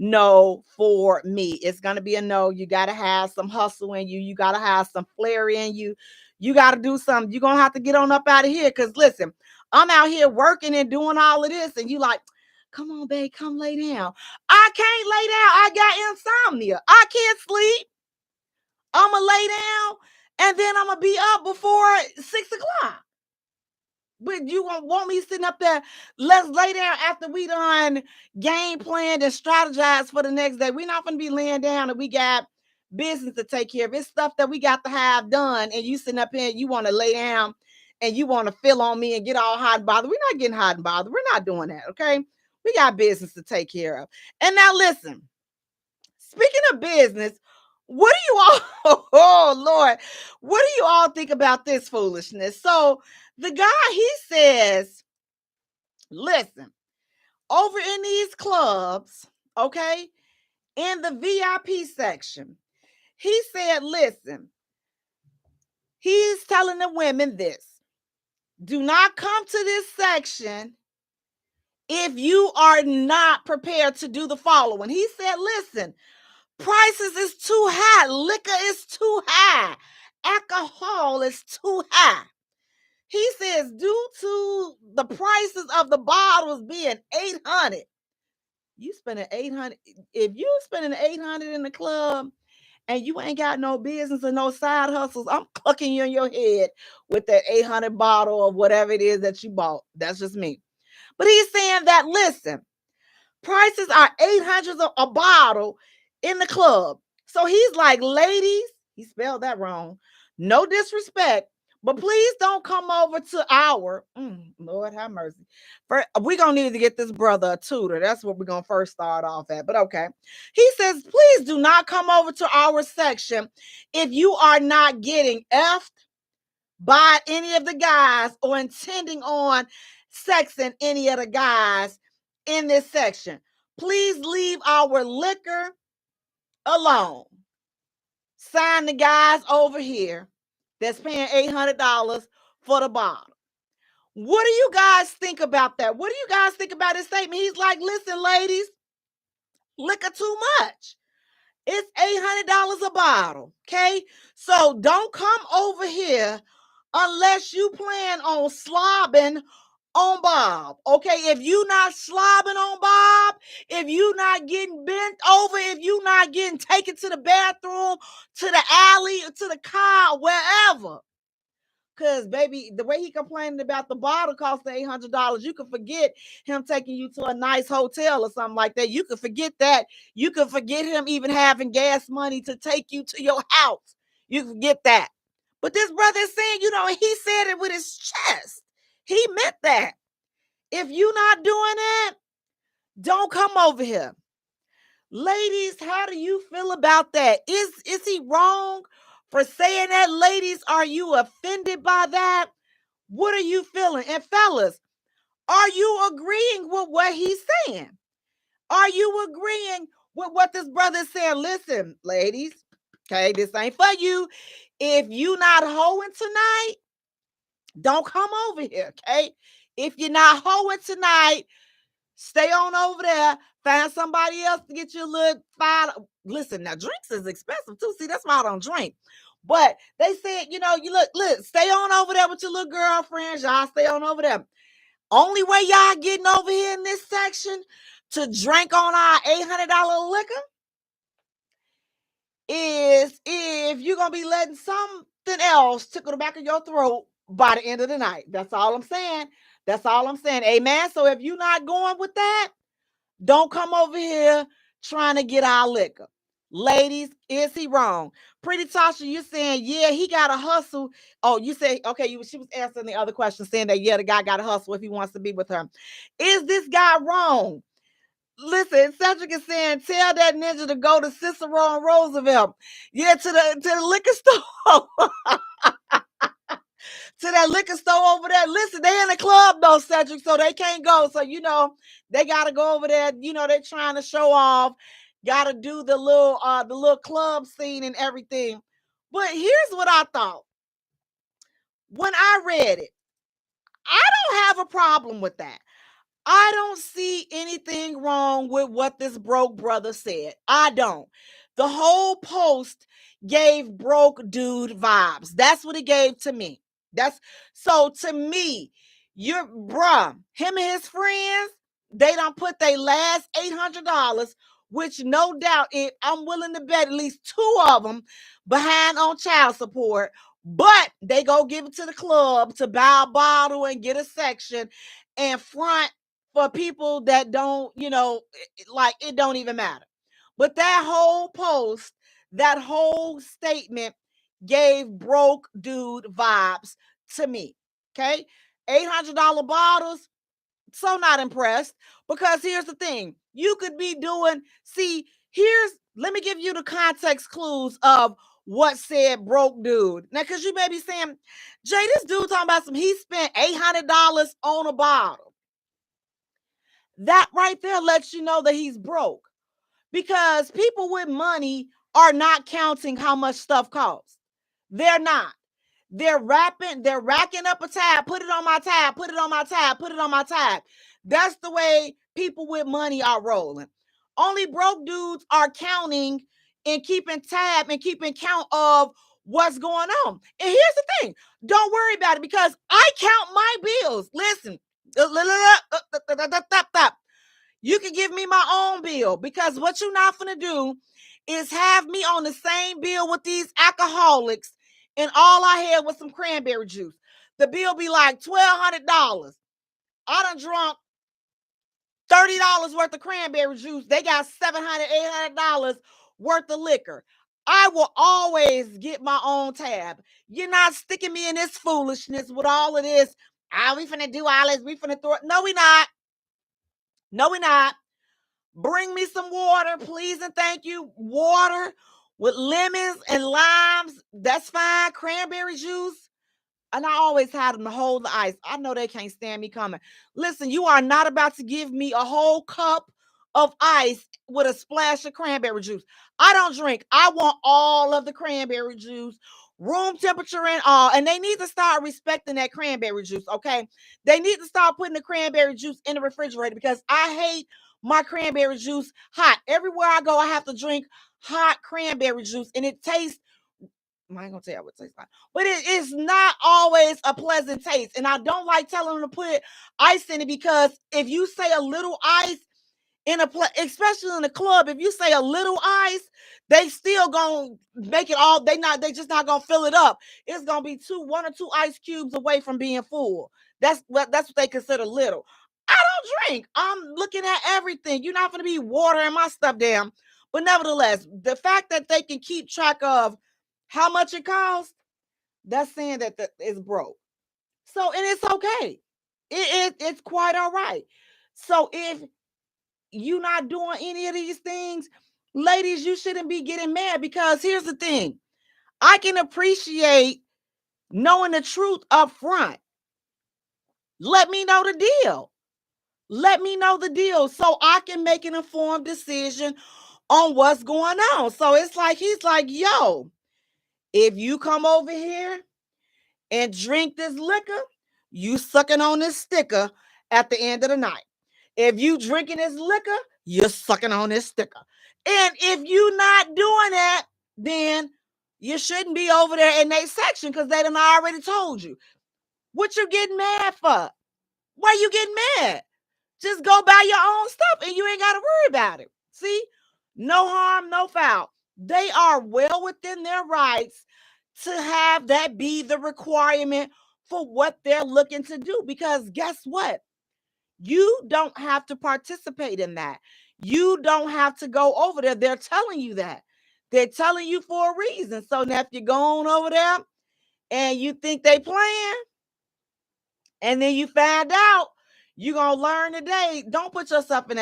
no for me. It's gonna be a no. You gotta have some hustle in you, you gotta have some flair in you, you gotta do something. You're gonna have to get on up out of here. Cause listen, I'm out here working and doing all of this, and you like, come on, babe, come lay down. I can't lay down. I got insomnia. I can't sleep. I'ma lay down and then I'm gonna be up before 6 o'clock. But you won't want me sitting up there. Let's lay down after we done game planned and strategized for the next day. We're not gonna be laying down and we got business to take care of. It's stuff that we got to have done, and you sitting up here and you want to lay down and you want to fill on me and get all hot and bothered. We're not getting hot and bothered. We're not doing that. Okay. We got business to take care of. And now listen. Speaking of business, what do you all, oh Lord, what do you all think about this foolishness? So the guy, he says, listen, over in these clubs, okay, in the VIP section, he said, listen, he's telling the women this: do not come to this section if you are not prepared to do the following. He said, listen, prices is too high. Liquor is too high. Alcohol is too high. He says, due to the prices of the bottles being $800, you spending $800. If you spending $800 in the club and you ain't got no business or no side hustles, I'm clucking you in your head with that 800 bottle of whatever it is that you bought. That's just me. But he's saying that, listen, prices are $800 a bottle in the club. So he's like, ladies, he spelled that wrong. No disrespect, but please don't come over to our, Lord have mercy. We're going to need to get this brother a tutor. That's what we're going to first start off at. But okay. He says, please do not come over to our section if you are not getting effed by any of the guys or intending on sexing any of the guys in this section. Please leave our liquor alone. Sign the guys over here that's paying $800 for the bottle. What do you guys think about that? What do you guys think about his statement? He's like, listen, ladies, liquor too much. It's $800 a bottle. Okay. So don't come over here unless you plan on slobbing on Bob. Okay, if you not slobbing on Bob, if you not getting bent over, if you not getting taken to the bathroom, to the alley, to the car, wherever. Because, baby, the way he complaining about the bottle costing $800, you can forget him taking you to a nice hotel or something like that. You can forget that. You can forget him even having gas money to take you to your house. You can forget that. But this brother is saying, he said it with his chest. He meant that. If you not doing that, don't come over here. Ladies, how do you feel about that? Is he wrong for saying that? Ladies, are you offended by that? What are you feeling? And fellas, are you agreeing with what he's saying? Are you agreeing with what this brother is saying? Listen, ladies, okay, this ain't for you. If you not hoeing tonight, don't come over here, okay? If you're not hoeing tonight, stay on over there. Find somebody else to get you a little five. Listen, now drinks is expensive too. See, that's why I don't drink. But they said, you look, stay on over there with your little girlfriends. Y'all stay on over there. Only way y'all getting over here in this section to drink on our $800 liquor is if you're going to be letting something else tickle the back of your throat by the end of the night. That's all I'm saying. That's all I'm saying. Amen. So if you're not going with that, don't come over here trying to get our liquor. Ladies, is he wrong? Pretty Tasha, you saying, yeah, he got to hustle. Oh, you say, okay, she was answering the other question saying that, yeah, the guy got to hustle if he wants to be with her. Is this guy wrong? Listen, Cedric is saying, tell that ninja to go to Cicero and Roosevelt. Yeah, to the liquor store. To that liquor store over there. Listen, they in the club though, Cedric, so they can't go. So, they got to go over there. They're trying to show off. Got to do the little club scene and everything. But here's what I thought. When I read it, I don't have a problem with that. I don't see anything wrong with what this broke brother said. I don't. The whole post gave broke dude vibes. That's what it gave to me. So to me, him and his friends, they don't put their last $800, which no doubt I'm willing to bet at least two of them behind on child support, but they go give it to the club to buy a bottle and get a section and front for people that don't, it don't even matter. But that whole post, that whole statement gave broke dude vibes to me. Okay. $800 bottles. So not impressed, because here's the thing. You could be doing, let me give you the context clues of what said broke dude. Now, because you may be saying, Jay, this dude talking about he spent $800 on a bottle. That right there lets you know that he's broke, because people with money are not counting how much stuff costs. They're not. They're racking up a tab, put it on my tab, put it on my tab, put it on my tab. That's the way people with money are rolling. Only broke dudes are counting and keeping tab and keeping count of what's going on. And here's the thing. Don't worry about it, because I count my bills. Listen. You can give me my own bill, because what you're not going to do is have me on the same bill with these alcoholics and all I had was some cranberry juice. The bill be like $1,200. I done drunk $30 worth of cranberry juice. They got $700, $800 worth of liquor. I will always get my own tab. You're not sticking me in this foolishness with all of this. We finna do all this. We finna throw it. No, we not. No, we not. Bring me some water, please and thank you. Water with lemons and limes. That's fine. Cranberry juice. And I always had them to hold the ice. I know they can't stand me coming. Listen, you are not about to give me a whole cup of ice with a splash of cranberry juice. I don't drink. I want all of the cranberry juice, room temperature and all. And they need to start respecting that cranberry juice, okay? They need to start putting the cranberry juice in the refrigerator, because I hate my cranberry juice hot. Everywhere I go, I have to drink hot cranberry juice, and it tastes I ain't gonna tell you what it tastes like, but it's not always a pleasant taste. And I don't like telling them to put ice in it, because if you say a little ice in especially in the club, if you say a little ice, they still gonna make it all. They just not gonna fill it up. It's gonna be one or two ice cubes away from being full. That's what they consider little. I don't drink. I'm looking at everything. You're not gonna be watering my stuff down. But nevertheless, the fact that they can keep track of how much it costs, that's saying that it's broke. So, and it's okay. It's quite all right. So if you not doing any of these things, ladies, you shouldn't be getting mad, because here's the thing. I can appreciate knowing the truth up front. Let me know the deal. Let me know the deal so I can make an informed decision on what's going on. So it's like, he's like, yo, if you come over here and drink this liquor, you sucking on this sticker at the end of the night. If you drinking this liquor, you're sucking on this sticker. And if you not doing that, then you shouldn't be over there in that section, because they done already told you. What you getting mad for? Why you getting mad? Just go buy your own stuff and you ain't got to worry about it. See? No harm, no foul. They are well within their rights to have that be the requirement for what they're looking to do. Because guess what? You don't have to participate in that. You don't have to go over there. They're telling you that. They're telling you for a reason. So now if you're going over there and you think they playing, and then you find out, you're gonna learn today. Don't put yourself in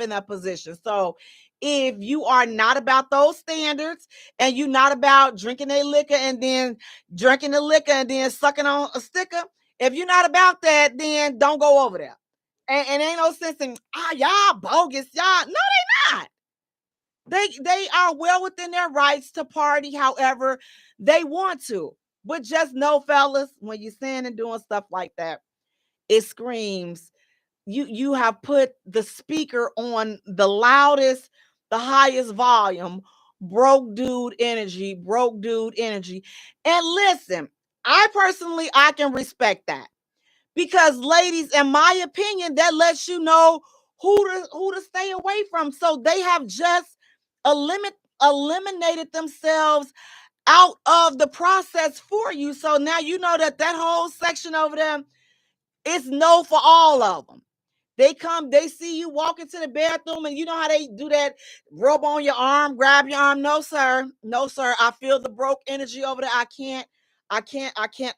that position. So if you are not about those standards, and you're not about drinking a liquor and then drinking the liquor and then sucking on a sticker, if you're not about that, then don't go over there. And ain't no sense in y'all bogus, y'all. No, they not. They are well within their rights to party however they want to. But just know, fellas, when you're saying and doing stuff like that, it screams you have put the speaker on the loudest, the highest volume, broke dude energy. And listen, I can respect that, because ladies, in my opinion, that lets you know who to stay away from. So they have just eliminated themselves out of the process for you. So now you know that whole section over there is no for all of them. They see you walk into the bathroom, and you know how they do that, rub on your arm, grab your arm. No, sir. No, sir. I feel the broke energy over there. I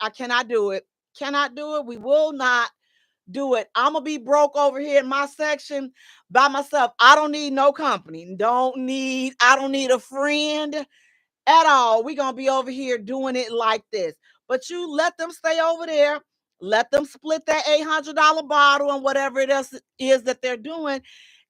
cannot do it. Cannot do it. We will not do it. I'm gonna be broke over here in my section by myself. I don't need no company. I don't need a friend at all. We're gonna be over here doing it like this. But you let them stay over there, let them split that $800 bottle and whatever it else is that they're doing,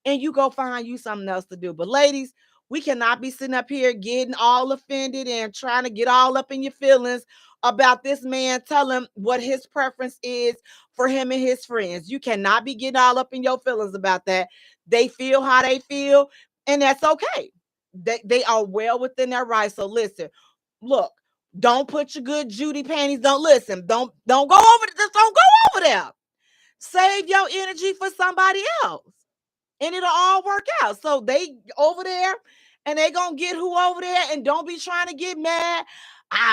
and you go find you something else to do. But ladies, we cannot be sitting up here getting all offended and trying to get all up in your feelings about this man telling what his preference is for him and his friends. You cannot be getting all up in your feelings about that. They feel how they feel, and that's okay. They are well within their rights. So listen, look, don't put your good Judy panties. Don't listen. Don't go over. Just don't go over there. Save your energy for somebody else, and it'll all work out. So they over there, and they gonna get who over there, and don't be trying to get mad.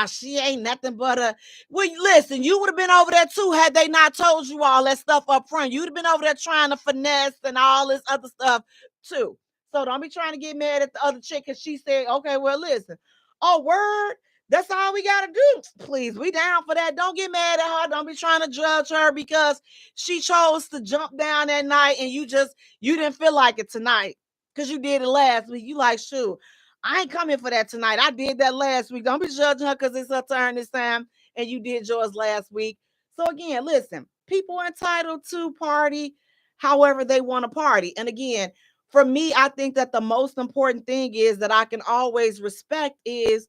She ain't nothing but a. Well, listen, you would have been over there too had they not told you all that stuff up front. You'd have been over there trying to finesse and all this other stuff too. So don't be trying to get mad at the other chick because she said, okay, well, listen. Oh, word. That's all we got to do. Please, we down for that. Don't get mad at her. Don't be trying to judge her because she chose to jump down that night and you didn't feel like it tonight because you did it last week. You like, shoot, I ain't coming for that tonight. I did that last week. Don't be judging her because it's her turn this time and you did yours last week. So again, listen, people are entitled to party however they want to party. And again, for me, I think that the most important thing is that I can always respect is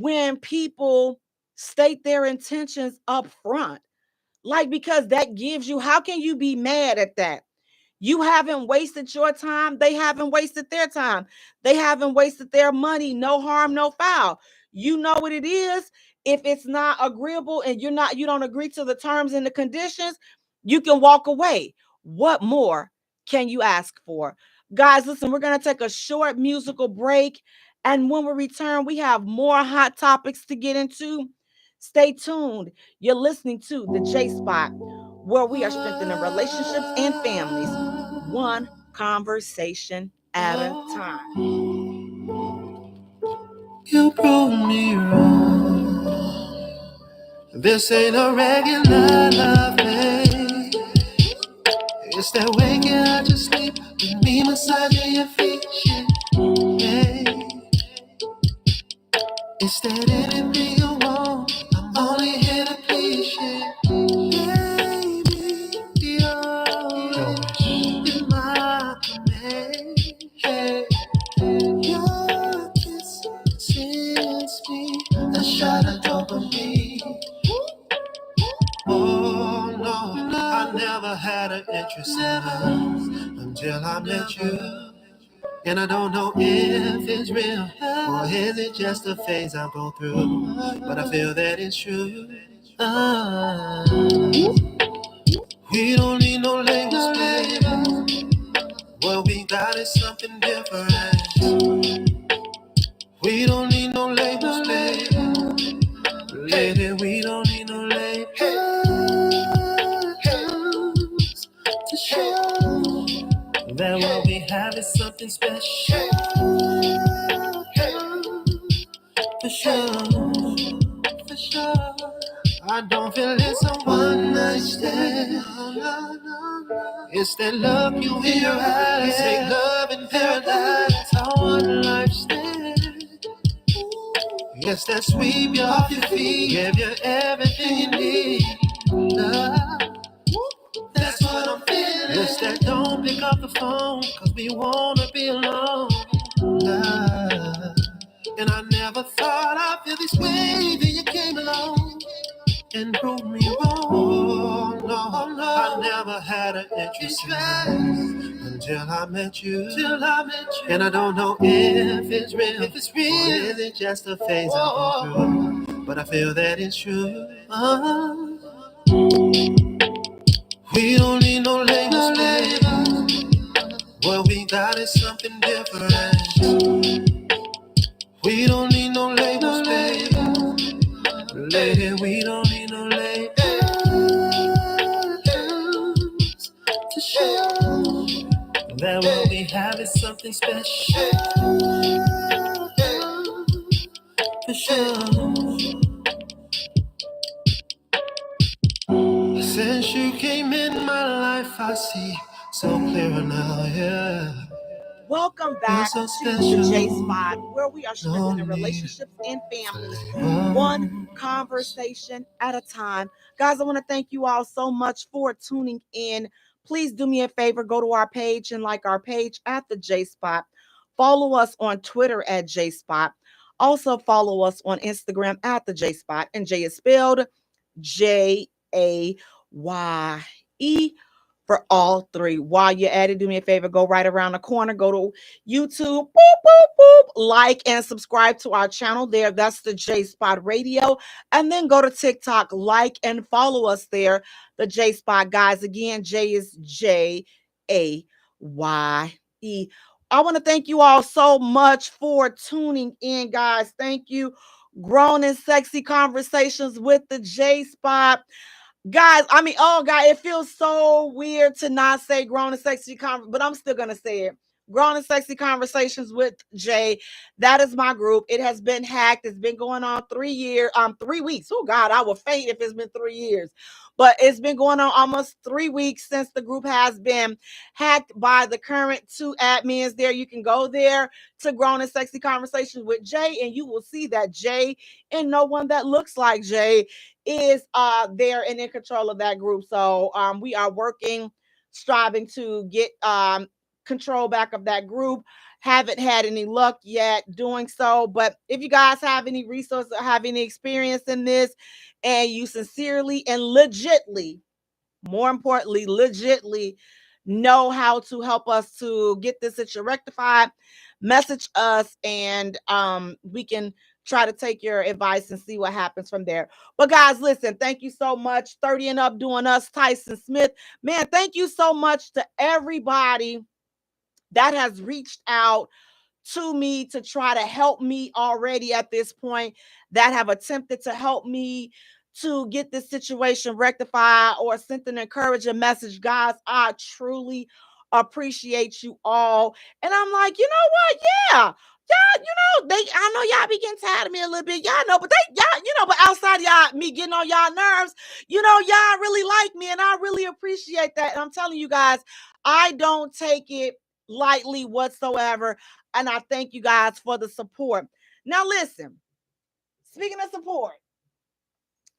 when people state their intentions up front. Like, because that gives you, how can you be mad at that? You haven't wasted your time. They haven't wasted their time. They haven't wasted their money. No harm, no foul. You know what it is. If it's not agreeable and you don't agree to the terms and the conditions, you can walk away. What more can you ask for? Guys, listen, we're going to take a short musical break. And when we return, we have more hot topics to get into. Stay tuned. You're listening to the J Spot, where we are strengthening relationships and families, one conversation at a time. You prove me wrong. This ain't a regular love thing. It's that waking out your sleep with me massaging your feet. Yeah. It's that anything you want. I'm only here to please you. Baby, you're my command. Hey. Your kiss sends me a shot of dopamine. Oh no, I never had an interest in love until I met you. And I don't know if it's real or is it just a phase I go through. But I feel that it's true. We don't need no labels, baby. What we got is something different. We don't need no labels, baby. Lady, we don't need no labels to show that what we have is something special. For sure, for sure. I don't feel it's a one night stand. It's that look you in your eyes. Take love in paradise. I want a life stand. Yes, that sweep you off your feet. Give you everything you need. Love. That's what I'm feeling. Yes, that don't pick up the phone, cause we wanna be alone. Love. And I never thought I'd feel this way till you came along and proved me wrong. Oh no, I never had an interest in love until I met you. And I don't know if it's real, or is it just a phase I go through. But I feel that it's true. We don't need no labels, baby. What we got is something different. We don't need no labels, baby. Lady, we don't need no labels to show that what we have is something special. For sure. Since you came in my life, I see so clearer now, yeah. Welcome back to the J Spot, where we are strengthening relationships and families, one conversation at a time. Guys, I want to thank you all so much for tuning in. Please do me a favor, go to our page and like our page at the J Spot. Follow us on Twitter at J Spot. Also follow us on Instagram at the J Spot, and Jay is spelled Jaye for all three. While you're at it, do me a favor, go right around the corner, go to YouTube, boop, boop, boop, like and subscribe to our channel there. That's the J Spot Radio. And then go to TikTok, like and follow us there, the J Spot. Guys, again, Jay is Jaye. I want to thank you all so much for tuning in, guys. Thank you. Grown and sexy conversations with the J Spot. Guys, God, it feels so weird to not say grown and sexy but I'm still gonna say it. Grown and Sexy Conversations with Jay. That is my group. It has been hacked. It's been going on 3 weeks. Oh God, I will faint if it's been 3 years. But it's been going on almost 3 weeks since the group has been hacked by the current 2 admins there. You can go there to Grown and Sexy Conversations with Jay, and you will see that Jay and no one that looks like Jay is there and in control of that group. So we are striving to get control back of that group. Haven't had any luck yet doing so, but if you guys have any resources or have any experience in this, and you sincerely and legitly, more importantly, legitly know how to help us to get this situation rectified, message us, and we can try to take your advice and see what happens from there. But guys, listen, thank you so much. 30 and Up Doing Us, Tyson Smith. Man, thank you so much to everybody that has reached out to me to try to help me already at this point, that have attempted to help me to get this situation rectified or sent an encouraging message. Guys, I truly appreciate you all. And I'm like, you know what? Yeah. Y'all, I know y'all be getting tired of me a little bit. Y'all know, but but outside of y'all, me getting on y'all nerves, y'all really like me, and I really appreciate that. And I'm telling you guys, I don't take it lightly whatsoever. And I thank you guys for the support. Now, listen, speaking of support,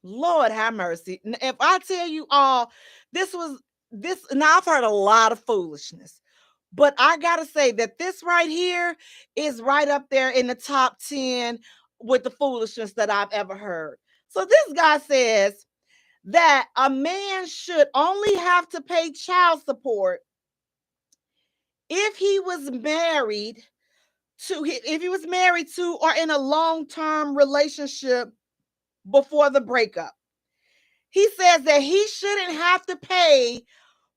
Lord have mercy. If I tell you all, now I've heard a lot of foolishness, but I got to say that this right here is right up there in the top 10 with the foolishness that I've ever heard. So this guy says that a man should only have to pay child support if he was married to or in a long-term relationship before the breakup. He says that he shouldn't have to pay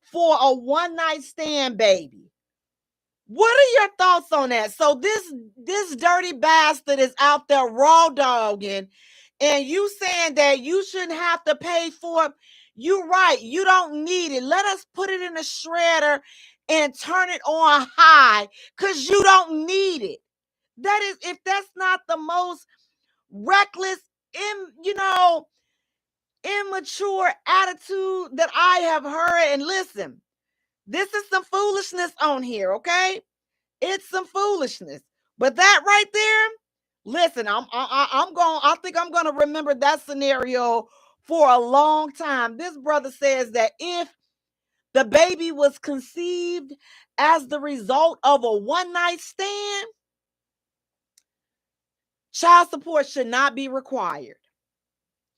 for a one-night stand, baby. What are your thoughts on that? So this dirty bastard is out there raw dogging, and you saying that you shouldn't have to pay for it. You're right. You don't need it. Let us put it in the shredder and turn it on high, because you don't need it. That is, if that's not the most reckless, immature attitude that I have heard. And listen, this is some foolishness on here, okay? It's some foolishness. But that right there, listen, I think I'm gonna remember that scenario for a long time. This brother says that if the baby was conceived as the result of a one-night stand, child support should not be required.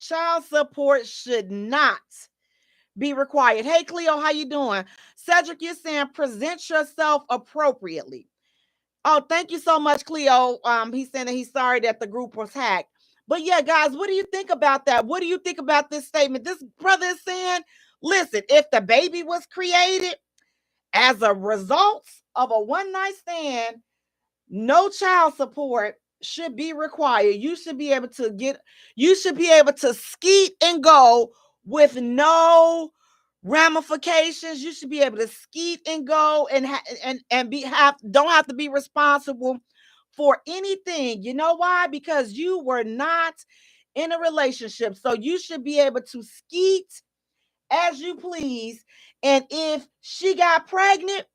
Child support should not be required. Hey, Cleo, how you doing? Cedric, you're saying present yourself appropriately. Oh, thank you so much, Cleo. He's saying that he's sorry that the group was hacked. But yeah, guys, what do you think about that? What do you think about this statement? This brother is saying, listen, if the baby was created as a result of a one-night stand, no child support should be required. You should be able to skeet and go with no ramifications. You should be able to skeet and go and don't have to be responsible for anything. You know why? Because you were not in a relationship. So you should be able to skeet as you please. And if she got pregnant,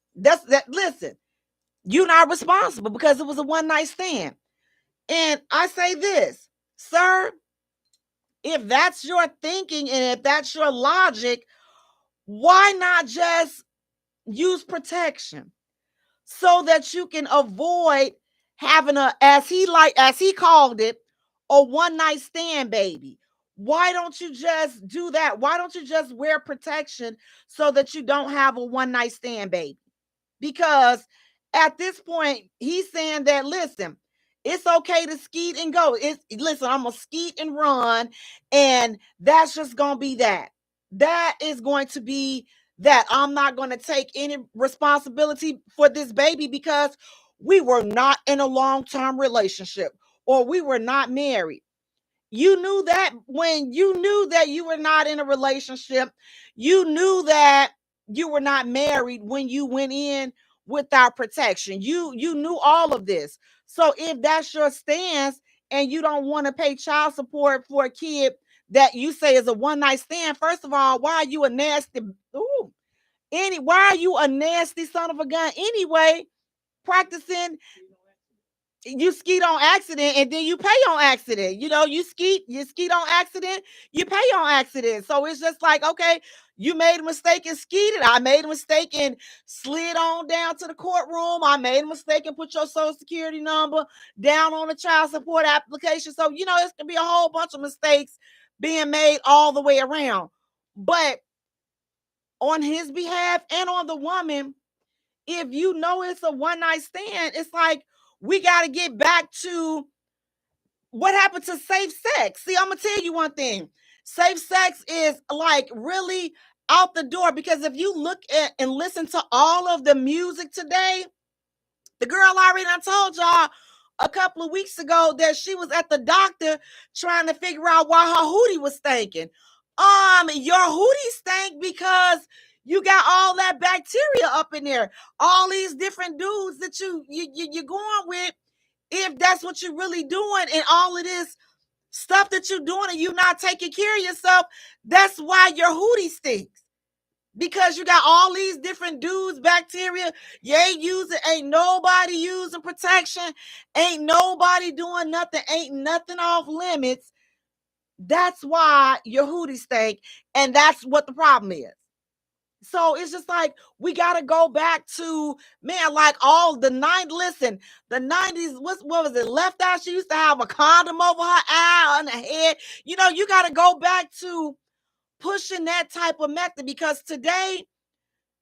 listen, you're not responsible because it was a one-night stand. And I say this, sir, if that's your thinking and if that's your logic, why not just use protection so that you can avoid having as he called it, a one-night stand, baby? Why don't you just do that? Why don't you just wear protection so that you don't have a one-night stand, baby? Because at this point, he's saying that, listen, it's okay to skeet and go. Listen, I'm going to skeet and run, and that's just going to be that. That is going to be that. I'm not going to take any responsibility for this baby because we were not in a long-term relationship or we were not married. You knew that when you knew that you were not in a relationship, you knew that you were not married when you went in without protection. You knew all of this. So if that's your stance and you don't want to pay child support for a kid that you say is a one-night stand, first of all, why are you a nasty why are you a nasty son of a gun anyway, practicing? You skeet on accident and then you pay on accident. You skeet on accident, you pay on accident. So it's just like, okay, you made a mistake and skeeted. I made a mistake and slid on down to the courtroom. I made a mistake and put your social security number down on the child support application. So, it's gonna be a whole bunch of mistakes being made all the way around. But on his behalf and on the woman, if you know it's a one-night stand, it's like, we got to get back to what happened to safe sex? See, I'm gonna tell you one thing. Safe sex is like really out the door, because if you look at and listen to all of the music today, the girl already done told y'all a couple of weeks ago that she was at the doctor trying to figure out why her hootie was stinking. Your hootie stank because you got all that bacteria up in there. All these different dudes that you're going with, if that's what you're really doing, and all of this stuff that you're doing and you're not taking care of yourself, that's why your hootie stinks. Because you got all these different dudes, bacteria. You ain't nobody using protection. Ain't nobody doing nothing. Ain't nothing off limits. That's why your hootie stink. And that's what the problem is. So it's just like, we got to go back to, man, like all the 90s. Listen, the 90s, what was it? Left Eye, she used to have a condom over her eye on her head. You know, you got to go back to pushing that type of method, because today,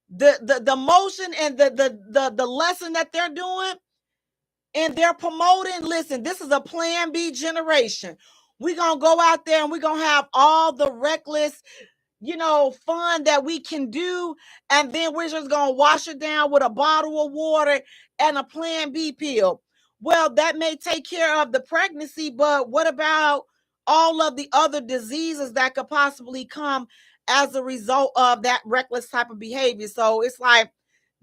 the motion and the lesson that they're doing and they're promoting, listen, this is a plan B generation. We're going to go out there and we're going to have all the reckless, fun that we can do. And then we're just going to wash it down with a bottle of water and a plan B pill. Well, that may take care of the pregnancy, but what about all of the other diseases that could possibly come as a result of that reckless type of behavior? So it's like,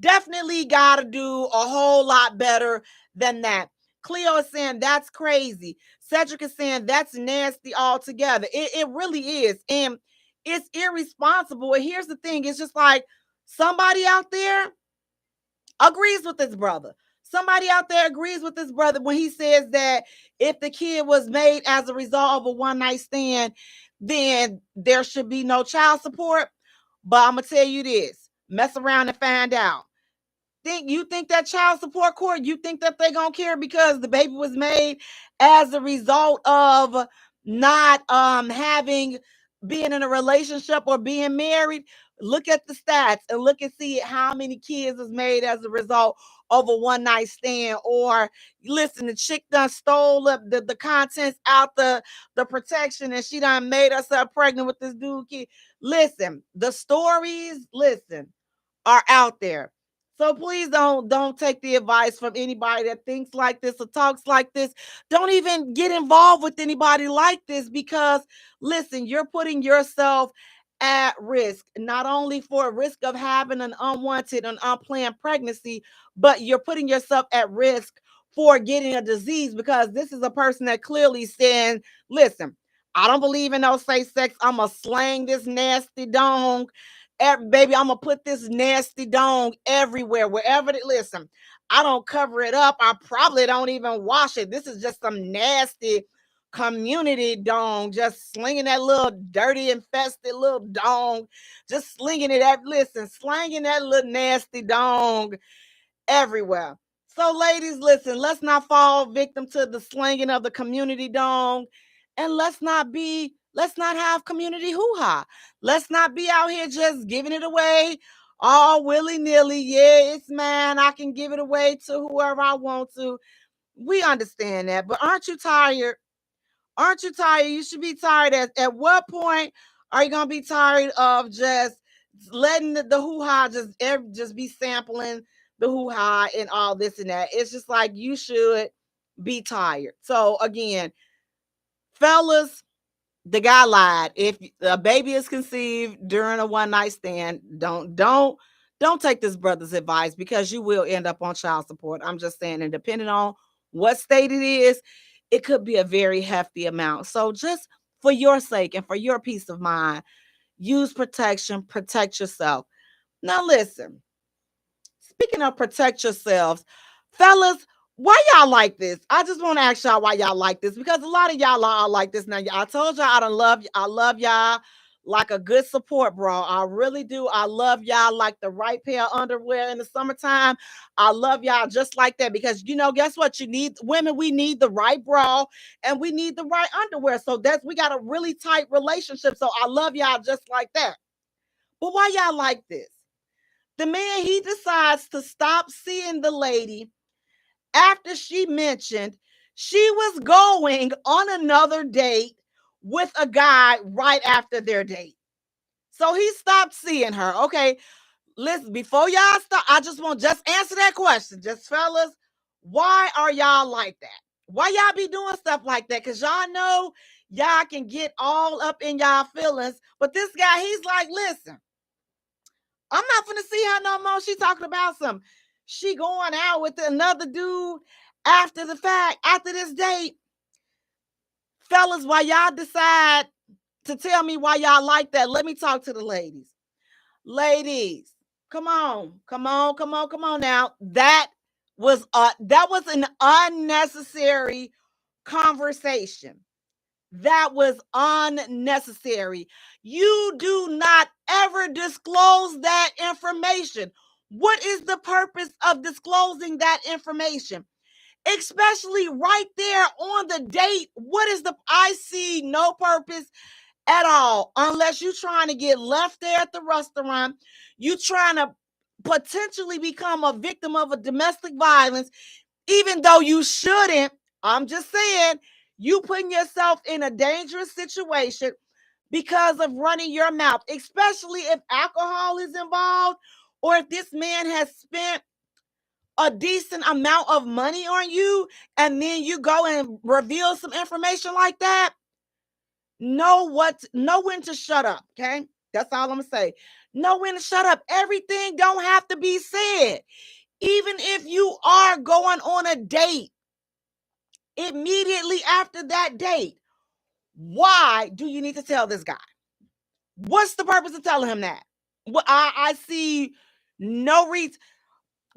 definitely got to do a whole lot better than that. Cleo is saying that's crazy. Cedric is saying that's nasty altogether. It really is. And it's irresponsible. And here's the thing. It's just like, somebody out there agrees with this brother. Somebody out there agrees with this brother when he says that if the kid was made as a result of a one-night stand, then there should be no child support. But I'm going to tell you this. Mess around and find out. You think that child support court, you think that they're going to care because the baby was made as a result of not being in a relationship or being married? Look at the stats and look and see how many kids is made as a result of a one-night stand. Or listen, the chick done stole up the contents out the protection, and she done made herself pregnant with this dude kid. Listen, the stories, are out there. So please don't take the advice from anybody that thinks like this or talks like this. Don't even get involved with anybody like this, because listen, you're putting yourself at risk, not only for a risk of having an unwanted and unplanned pregnancy, but you're putting yourself at risk for getting a disease, because this is a person that clearly saying, listen, I don't believe in no safe sex. I'm going to slang this nasty dong. Baby, I'm going to put this nasty dong everywhere, wherever it, listen, I don't cover it up. I probably don't even wash it. This is just some nasty community dong, just slinging that little dirty, infested little dong, just slinging it slanging that little nasty dong everywhere. So ladies, listen, let's not fall victim to the slanging of the community dong, and let's not have community hoo-ha. Let's not be out here just giving it away all willy-nilly. Yeah, it's mine. I can give it away to whoever I want to. We understand that, but aren't you tired? Aren't you tired? You should be tired. At what point are you gonna be tired of just letting the hoo-ha just be sampling the hoo-ha and all this and that? It's just like, you should be tired. So again, fellas, the guy lied. If a baby is conceived during a one-night stand, don't take this brother's advice, because you will end up on child support. I'm just saying, and depending on what state it is, it could be a very hefty amount. So just for your sake and for your peace of mind, use protection, protect yourself. Now listen, speaking of protect yourselves, fellas, why y'all like this? I just want to ask y'all why y'all like this, because a lot of y'all are like this. Now, I told y'all I love y'all like a good support bra. I really do. I love y'all like the right pair of underwear in the summertime. I love y'all just like that, because guess what? You need women. We need the right bra and we need the right underwear. So we got a really tight relationship. So I love y'all just like that. But why y'all like this? The man, he decides to stop seeing the lady after she mentioned She was going on another date with a guy right after their date. So he stopped seeing her. Okay, listen, before y'all start, I just want just answer that question. Just fellas, why are y'all like that? Why y'all be doing stuff like that? Because y'all know y'all can get all up in y'all feelings. But this guy, he's like, listen, I'm not finna see her no more. She talking about she going out with another dude after the fact, after this date. Fellas, why y'all decide to tell me why y'all like that, let me talk to the ladies. Ladies, come on now. That was an unnecessary conversation. That was unnecessary. You do not ever disclose that information. What is the purpose of disclosing that information? Especially right there on the date. I see no purpose at all, unless you're trying to get left there at the restaurant. You trying to potentially become a victim of a domestic violence, even though you shouldn't. I'm just saying, you putting yourself in a dangerous situation because of running your mouth, especially if alcohol is involved, or if this man has spent a decent amount of money on you, and then you go and reveal some information like that. Know when to shut up, okay? That's all I'm gonna say. Know when to shut up. Everything don't have to be said. Even if you are going on a date, immediately after that date, why do you need to tell this guy? What's the purpose of telling him that? Well, I see no reason.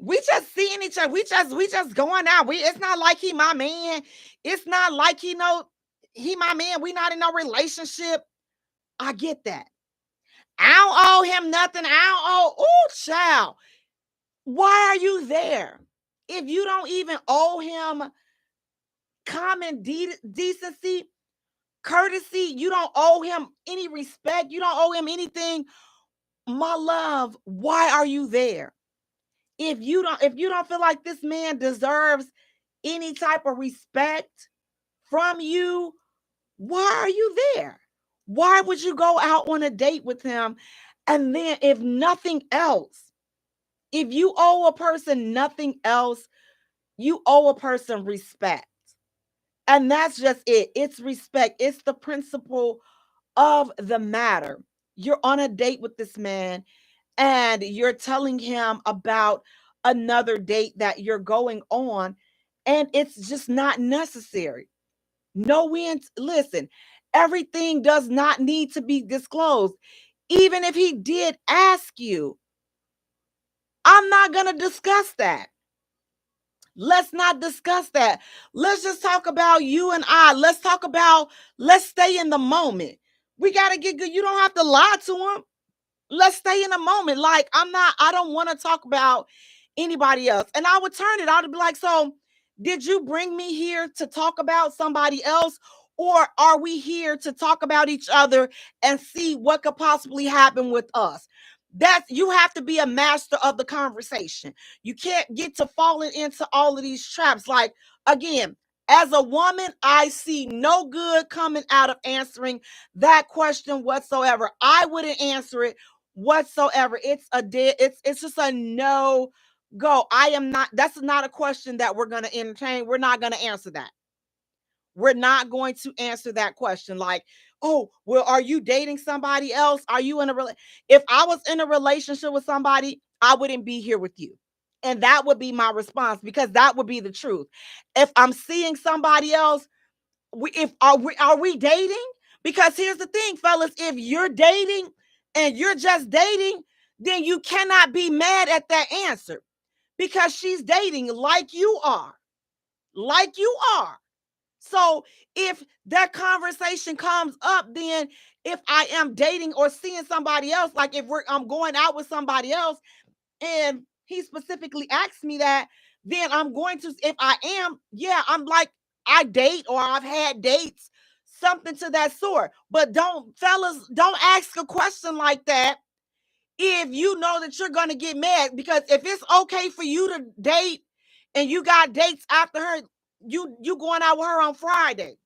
We just seeing each other. We just going out. It's not like he my man. It's not like he my man. We not in no relationship. I get that. I don't owe him nothing. Child. Why are you there? If you don't even owe him common decency, courtesy, you don't owe him any respect, you don't owe him anything, my love, why are you there? If you don't feel like this man deserves any type of respect from you, why are you there? Why would you go out on a date with him? And then if nothing else, if you owe a person nothing else, you owe a person respect. And that's just it. It's respect. It's the principle of the matter. You're on a date with this man and you're telling him about another date that you're going on, and it's just not necessary. Listen, everything does not need to be disclosed. Even if he did ask you, I'm not going to discuss that. Let's not discuss that. Let's just talk about you and I. Let's stay in the moment. We got to get good. You don't have to lie to him. Let's stay in the moment. Like, I don't want to talk about anybody else. And I would turn it. I would be like, so did you bring me here to talk about somebody else? Or are we here to talk about each other and see what could possibly happen with us? You have to be a master of the conversation. You can't get to falling into all of these traps. Like, again, as a woman, I see no good coming out of answering that question whatsoever. I wouldn't answer it whatsoever. It's just a no go. That's not a question that we're going to entertain. We're not going to answer that. We're not going to answer that question. Like, oh, well, are you dating somebody else? Are you in a If I was in a relationship with somebody, I wouldn't be here with you. And that would be my response, because that would be the truth. If I'm seeing somebody else, are we dating? Because here's the thing, fellas, if you're dating and you're just dating, then you cannot be mad at that answer, because she's dating like you are. Like you are. So if that conversation comes up, then if I am dating or seeing somebody else, like if I'm going out with somebody else and he specifically asked me that, then I'm going to, if I am, I'm like, I date or I've had dates, something to that sort. But don't ask a question like that if you know that you're going to get mad. Because if it's okay for you to date and you got dates after her, you going out with her on Friday.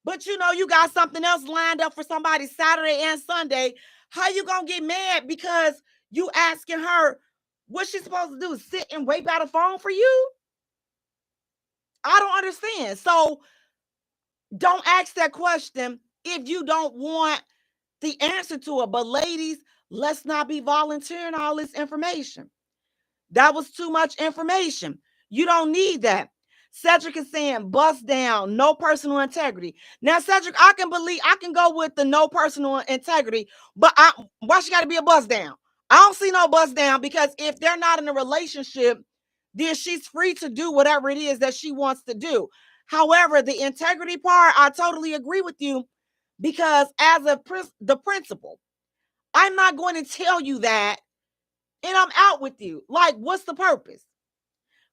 But you know you got something else lined up for somebody Saturday and Sunday. How you gonna get mad because you asking her what she's supposed to do? Sit and wait by the phone for you? I don't understand. So don't ask that question if you don't want the answer to it. But ladies, let's not be volunteering all this information. That was too much information. You don't need that. Cedric is saying bust down, no personal integrity. Now, Cedric, I can go with the no personal integrity, but why she got to be a bust down? I don't see no bust down, because if they're not in a relationship, then she's free to do whatever it is that she wants to do. However, the integrity part, I totally agree with you, because as the principal, I'm not going to tell you that and I'm out with you. Like, what's the purpose?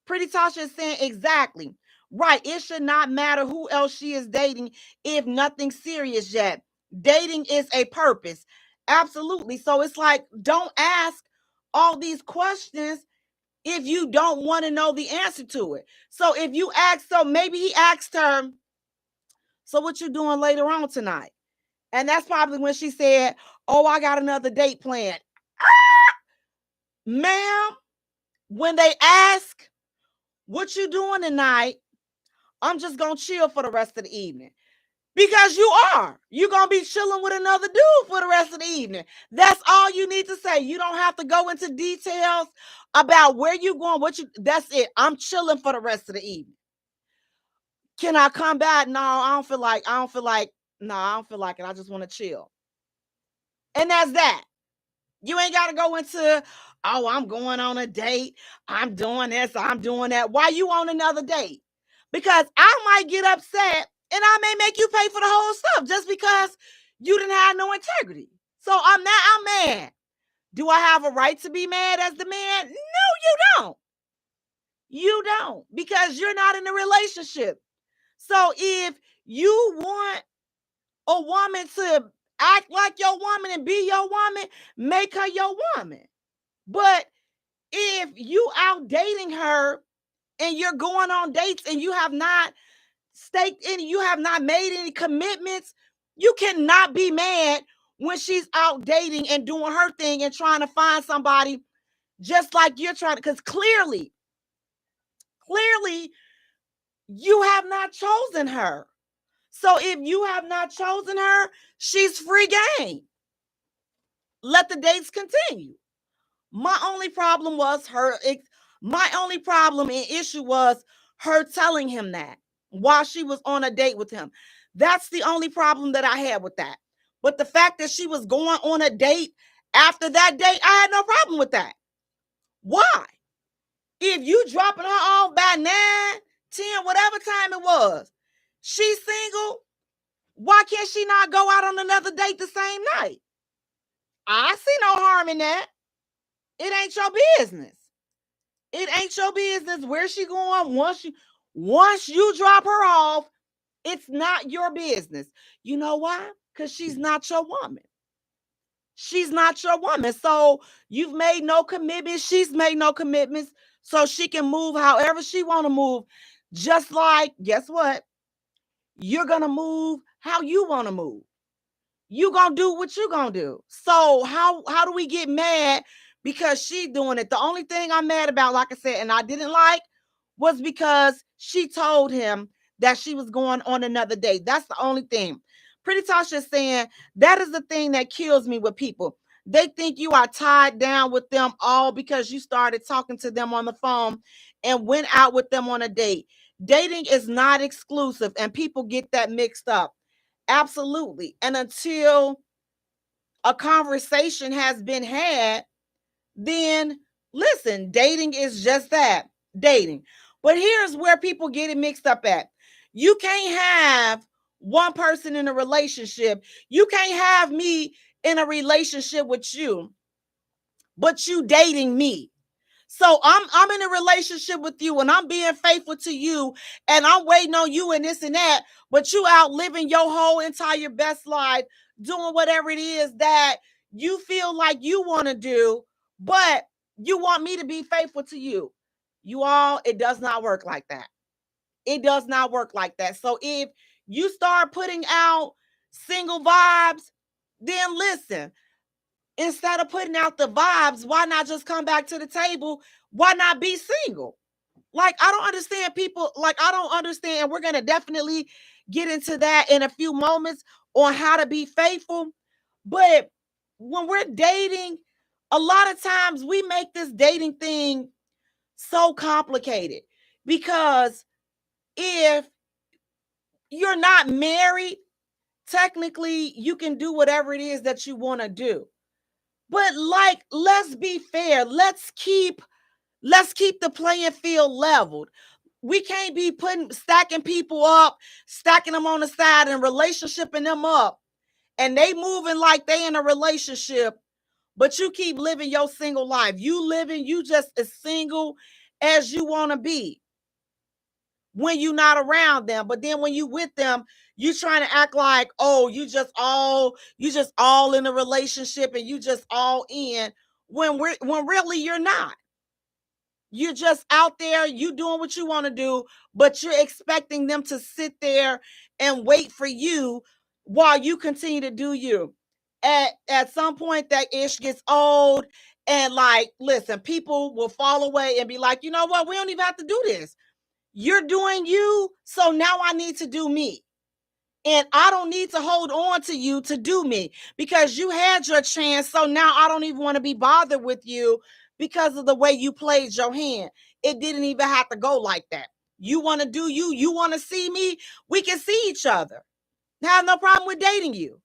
Pretty Tasha is saying exactly. Right. It should not matter who else she is dating if nothing serious yet. Dating is a purpose. Absolutely. So it's like, don't ask all these questions if you don't want to know the answer to it. So if you ask, so maybe he asked her, so what you doing later on tonight? And that's probably when she said, oh, I got another date planned. Ma'am, when they ask, what you doing tonight? I'm just going to chill for the rest of the evening. Because you are. You're going to be chilling with another dude for the rest of the evening. That's all you need to say. You don't have to go into details about where you going, that's it. I'm chilling for the rest of the evening. Can I come back? No, I don't feel like it. I just want to chill. And that's that. You ain't got to go into, oh, I'm going on a date. I'm doing this. I'm doing that. Why you on another date? Because I might get upset and I may make you pay for the whole stuff just because you didn't have no integrity. So I'm mad. Do I have a right to be mad as the man? No, you don't. You don't, because you're not in a relationship. So if you want a woman to act like your woman and be your woman, make her your woman. But if you out dating her and you're going on dates and you have not staked any, you have not made any commitments, you cannot be mad when she's out dating and doing her thing and trying to find somebody just like you're trying to, because clearly you have not chosen her. So if you have not chosen her, she's free game. Let the dates continue. My only problem and issue was her telling him that while she was on a date with him. That's the only problem that I had with that. But the fact that she was going on a date after that date, I had no problem with that. Why? If you dropping her off by 9, 10, whatever time it was, she's single, why can't she not go out on another date the same night? I see no harm in that. It ain't your business. It ain't your business where she going. Once you drop her off, it's not your business. You know why? Because she's not your woman. She's not your woman. So you've made no commitments. She's made no commitments. So she can move however she want to move. Just like, guess what? You're going to move how you want to move. You going to do what you going to do. So how do we get mad because she doing it? The only thing I'm mad about, like I said, and I didn't like, was because she told him that she was going on another date. That's the only thing. Pretty Tasha is saying that is the thing that kills me with people. They think you are tied down with them all because you started talking to them on the phone and went out with them on a date. Dating is not exclusive, and people get that mixed up. Absolutely. And until a conversation has been had, then listen, dating is just that, dating. But here's where people get it mixed up at. You can't have one person in a relationship. You can't have me in a relationship with you, but you dating me. So I'm in a relationship with you and I'm being faithful to you and I'm waiting on you and this and that, but you out living your whole entire best life, doing whatever it is that you feel like you want to do, but you want me to be faithful to you. You all, it does not work like that. It does not work like that. So if you start putting out single vibes, then listen, instead of putting out the vibes, why not just come back to the table? Why not be single? Like, I don't understand people. Like, I don't understand. We're going to definitely get into that in a few moments on how to be faithful. But when we're dating, a lot of times we make this dating thing so complicated, because if you're not married, technically you can do whatever it is that you want to do. But like, let's be fair. Let's keep the playing field leveled. We can't be stacking people up, stacking them on the side and relationshiping them up, and they moving like they in a relationship, but you keep living your single life. You just as single as you want to be when you're not around them. But then when you with them, you trying to act like, oh, you just all in a relationship and you just all in, when really you're not. You're just out there, you doing what you want to do, but you're expecting them to sit there and wait for you while you continue to do you. At some point, that ish gets old, and like, listen, people will fall away and be like, you know what? We don't even have to do this. You're doing you, so now I need to do me. And I don't need to hold on to you to do me, because you had your chance. So now I don't even want to be bothered with you because of the way you played your hand. It didn't even have to go like that. You want to do you. You want to see me. We can see each other. I have no problem with dating you.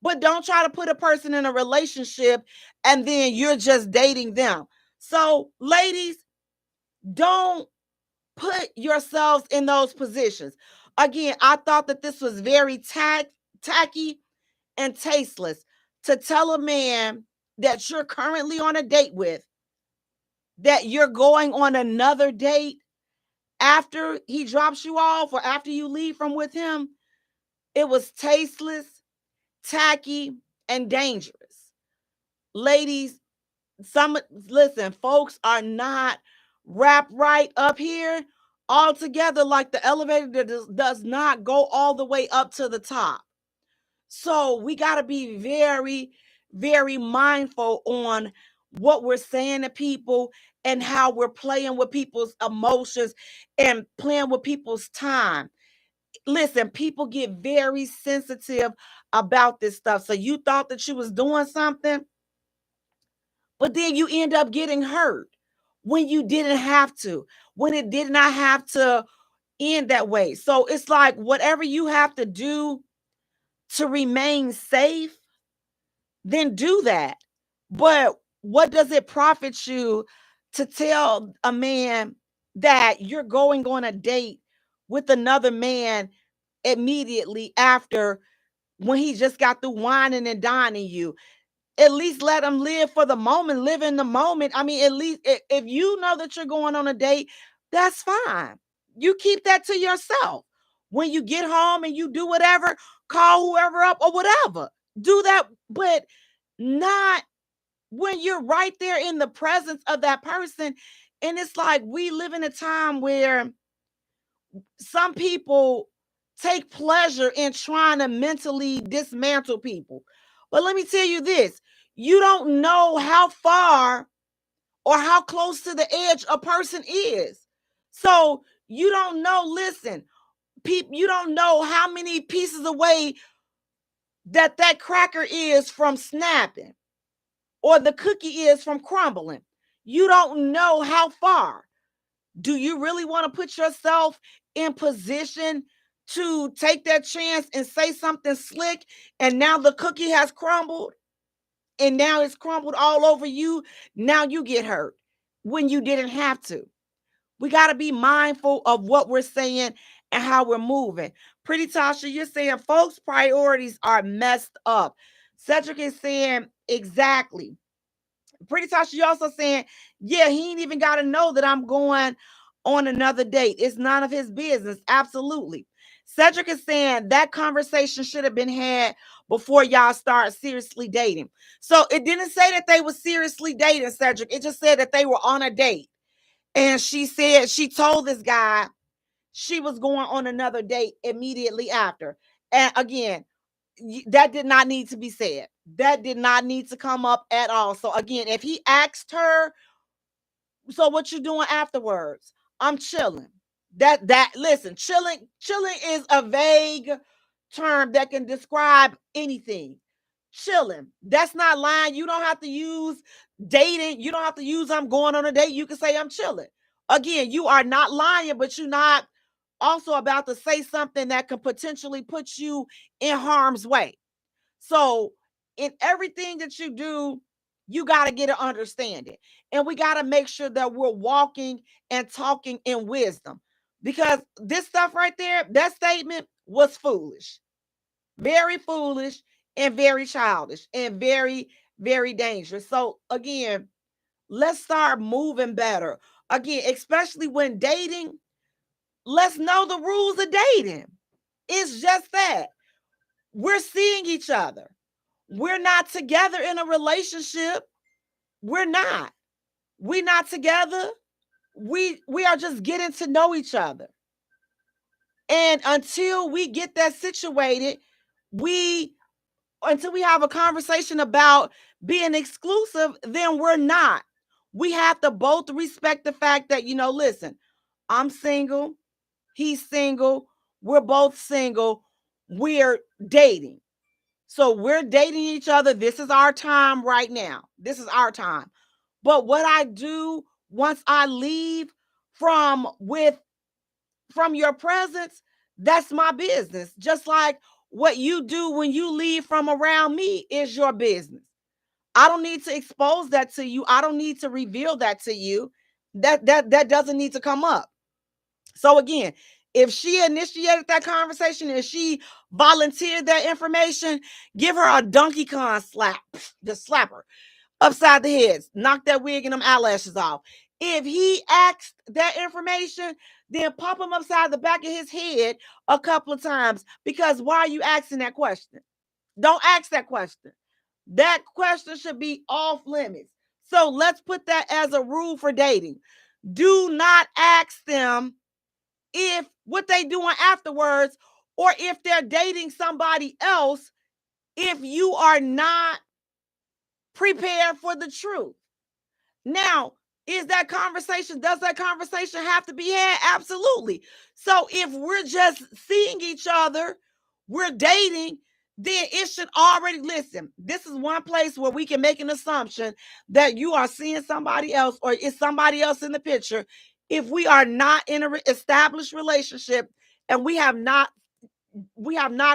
But don't try to put a person in a relationship and then you're just dating them. So, ladies, don't put yourselves in those positions. Again, I thought that this was very tacky and tasteless to tell a man that you're currently on a date with that you're going on another date after he drops you off or after you leave from with him. It was tasteless, tacky, and dangerous. Ladies, listen, folks are not wrapped right up here all together. Like, the elevator does not go all the way up to the top. So we got to be very, very mindful on what we're saying to people and how we're playing with people's emotions and playing with people's time. Listen, people get very sensitive about this stuff. So you thought that you was doing something, but then you end up getting hurt when you didn't have to, when it did not have to end that way. So it's like, whatever you have to do to remain safe, then do that. But what does it profit you to tell a man that you're going on a date with another man immediately after, when he just got through whining and dining you? At least let him live for the moment, live in the moment. I mean, at least if you know that you're going on a date, that's fine. You keep that to yourself. When you get home and you do whatever, call whoever up or whatever. Do that, but not when you're right there in the presence of that person. And it's like, we live in a time where some people take pleasure in trying to mentally dismantle people. But let me tell you this, you don't know how far or how close to the edge a person is. So you don't know, listen, you don't know how many pieces away that cracker is from snapping or the cookie is from crumbling. You don't know how far. Do you really want to put yourself in position to take that chance and say something slick, and now the cookie has crumbled and now it's crumbled all over you? Now you get hurt when you didn't have to. We got to be mindful of what we're saying and how we're moving. Pretty Tasha, you're saying folks' priorities are messed up. Cedric is saying exactly. Pretty Tasha, you also saying, yeah, he ain't even got to know that I'm going on another date. It's none of his business. Absolutely. Cedric is saying that conversation should have been had before y'all start seriously dating. So it didn't say that they were seriously dating, Cedric. It just said that they were on a date. And she said, she told this guy she was going on another date immediately after. And again, that did not need to be said. That did not need to come up at all. So again, if he asked her, so what you doing afterwards? I'm chilling. Listen, chilling is a vague term that can describe anything. Chilling. That's not lying. You don't have to use dating. You don't have to use I'm going on a date. You can say I'm chilling. Again, you are not lying, but you're not also about to say something that can potentially put you in harm's way. So in everything that you do, you got to get an understanding. And we got to make sure that we're walking and talking in wisdom. Because this stuff right there, that statement was foolish. Very foolish and very childish and very, very dangerous. So again, let's start moving better. Again, especially when dating, let's know the rules of dating. It's just that. We're seeing each other. We're not together in a relationship. We're not. We're not together. We are just getting to know each other. And until we get that situated, until we have a conversation about being exclusive, then we're not. We have to both respect the fact that, listen, I'm single, he's single, we're both single, we're dating. So we're dating each other. This is our time right now. This is our time. But what I do once I leave from your presence, that's my business. Just like what you do when you leave from around me is your business. I don't need to expose that to you. I don't need to reveal that to you. That doesn't need to come up. So again, if she initiated that conversation and she volunteered that information, give her a Donkey Kong slap. Just slap her upside the head. Knock that wig and them eyelashes off. If he asked that information, then pop him upside the back of his head a couple of times. Because why are you asking that question? Don't ask that question. That question should be off limits. So let's put that as a rule for dating. Do not ask them if what they doing afterwards, or if they're dating somebody else, if you are not prepared for the truth. Now, does that conversation have to be had? Absolutely. So if we're just seeing each other, we're dating, then it should already, listen, this is one place where we can make an assumption that you are seeing somebody else or is somebody else in the picture. If we are not in an established relationship and we have not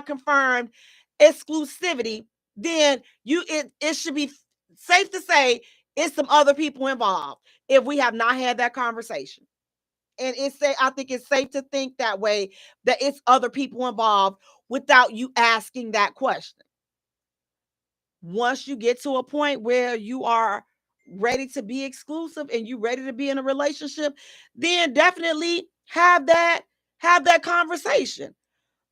confirmed exclusivity, then it should be safe to say it's some other people involved if we have not had that conversation. And I think it's safe to think that way, that it's other people involved without you asking that question. Once you get to a point where you are ready to be exclusive and you're ready to be in a relationship, then definitely have that conversation.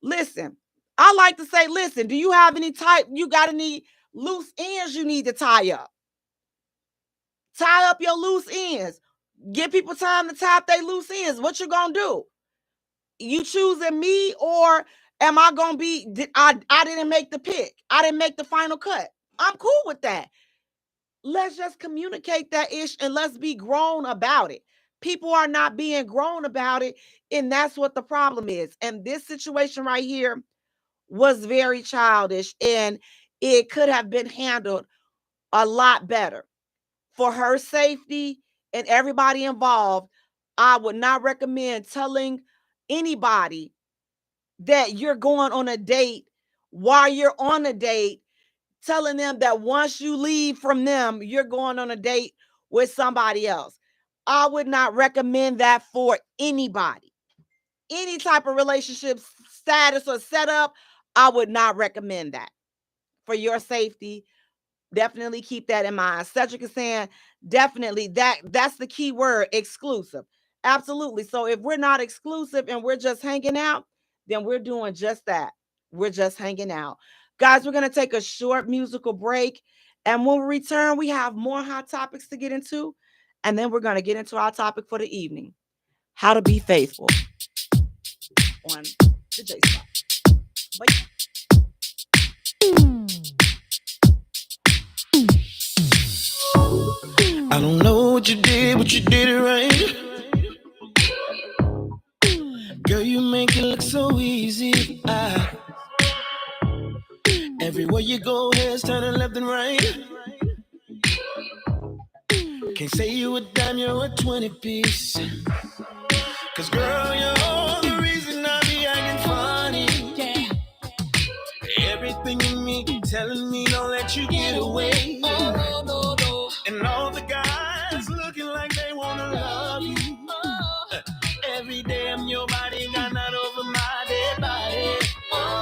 Listen, I like to say, listen, do you have you got any loose ends you need to tie up? Tie up your loose ends. Give people time to tie up their loose ends. What you gonna do? You choosing me, or am I gonna be, I didn't make the pick. I didn't make the final cut. I'm cool with that. Let's just communicate that ish and let's be grown about it. People are not being grown about it, and that's what the problem is. And this situation right here was very childish, and it could have been handled a lot better. For her safety and everybody involved, I would not recommend telling anybody that you're going on a date while you're on a date, telling them that once you leave from them, you're going on a date with somebody else. I would not recommend that for anybody. Any type of relationship status or setup, I would not recommend that. For your safety, definitely keep that in mind. Cedric is saying, definitely that's the key word, exclusive. Absolutely. So if we're not exclusive and we're just hanging out, then we're doing just that. We're just hanging out. Guys, we're going to take a short musical break. And when we return, we have more hot topics to get into. And then we're going to get into our topic for the evening: how to be faithful. on the J Spot. But I don't know what you did, but you did it right. Girl, you make it look so easy. Everywhere you go, heads turning left and right. Can't say you a dime, you're a 20 piece. Cause girl, you're the reason I be acting funny. Yeah. Everything in me telling me don't let you get away. Oh, no. And all the guys looking like they wanna love you. Every day I'm your body, got not over my dead body.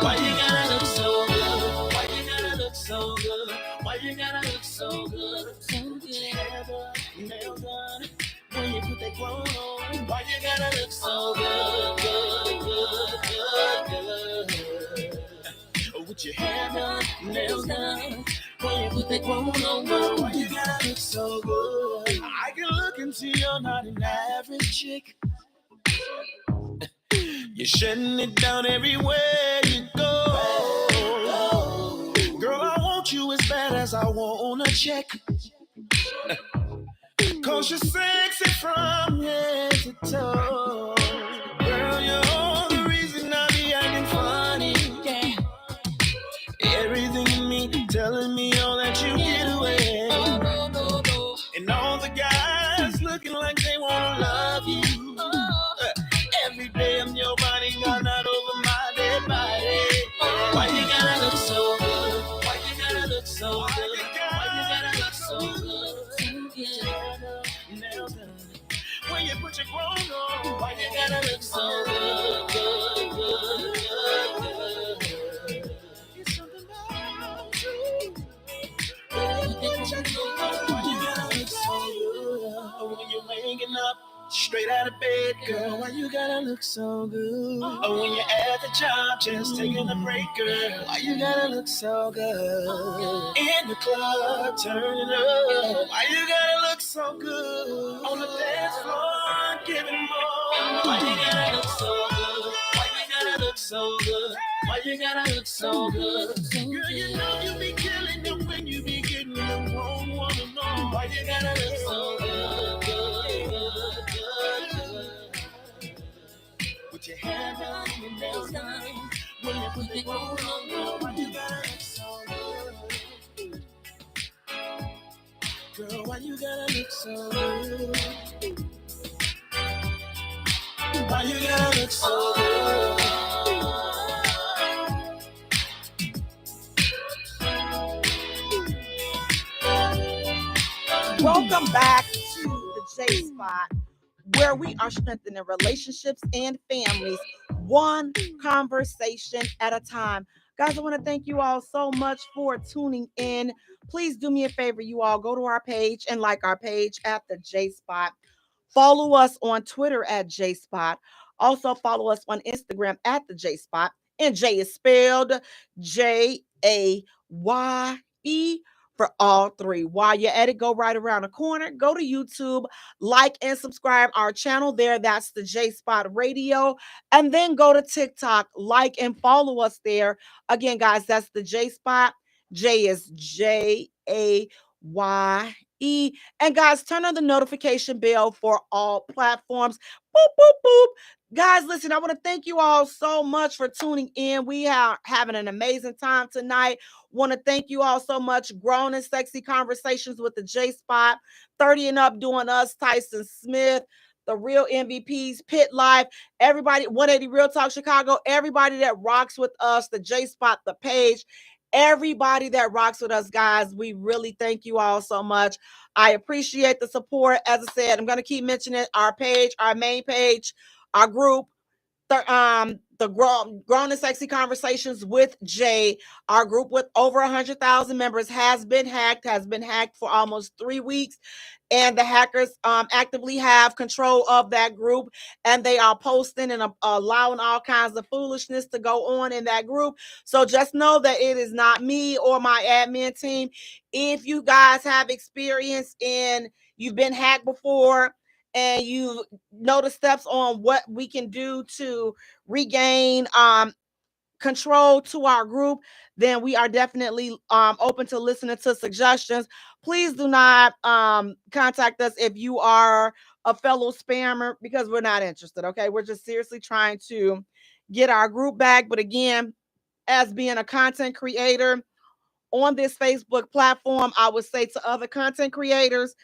Why you gotta look so good? Why you gotta look so good? Why you gotta look so good? So good. Hair done, nails done. When you put that clothes on, why you gotta look so good, good? With your hair done, nails done. When you put that clothes on, why you gotta look so good? I can look and see you're not an average chick. You're shutting it down everywhere you go. Girl, I want you as bad as I want a check. Cause you're sexy from head to toe. Girl, you're the reason I be acting funny. Yeah. Everything in me telling me don't let you get away. No. And all the guys looking like they wanna love you. Every day I'm your body, got not over my dead body. Why you gotta look so good? Why you gotta look so good? Why you gotta look so good? Nails done. When you put your clothes on, why you gotta look so good? It's something about you. Why you gotta look so good? When you're waking up straight out of bed, girl, why you gotta look so good? Oh, when you're at the job, just taking a break, girl, why you gotta look so good? In the club, turning up, why you gotta look so good? On the dance floor, giving more, why you gotta look so good? Why you gotta look so good? Why you gotta look so good? Girl, you know you be killing them when you be getting them wrong woman on. Why you gotta look so good? With your hair done, your nails done. When you put the clothes on, why you gotta look so good? Girl, why you gotta look so good? Why you gotta look so good? welcome back to the J Spot, where we are strengthening relationships and families one conversation at a time. Guys, I want to thank you all so much for tuning in. Please do me a favor, you all go to our page and like our page at the J Spot. Follow us on Twitter at J Spot. Also follow us on Instagram at the J Spot. And Jay is spelled Jaye for all three. While you're at it, go right around the corner, go to YouTube, like and subscribe our channel there. That's the J Spot Radio. And then go to TikTok, like and follow us there. Again, guys, that's the J Spot. J is Jaye. And guys, turn on the notification bell for all platforms. Boop, boop, boop. Guys, listen, I want to thank you all so much for tuning in. We are having an amazing time tonight. Want to thank you all so much. Grown and Sexy Conversations with the J Spot, 30 and Up doing us, Tyson Smith, the Real MVPs, Pit Life, everybody, 180 Real Talk Chicago, everybody that rocks with us, the J Spot, the page, everybody that rocks with us, guys. We really thank you all so much. I appreciate the support. As I said, I'm going to keep mentioning our page, our main page, our group, the Grown and Sexy Conversations with Jay. Our group with over 100,000 members has been hacked for almost 3 weeks. And the hackers actively have control of that group, and they are posting and allowing all kinds of foolishness to go on in that group. So just know that it is not me or my admin team. If you guys have experience in, you've been hacked before and you know the steps on what we can do to regain control to our group, then we are definitely open to listening to suggestions. Please do not contact us if you are a fellow spammer, because we're not interested. Okay, we're just seriously trying to get our group back. But again, as being a content creator on this Facebook platform, I would say to other content creators,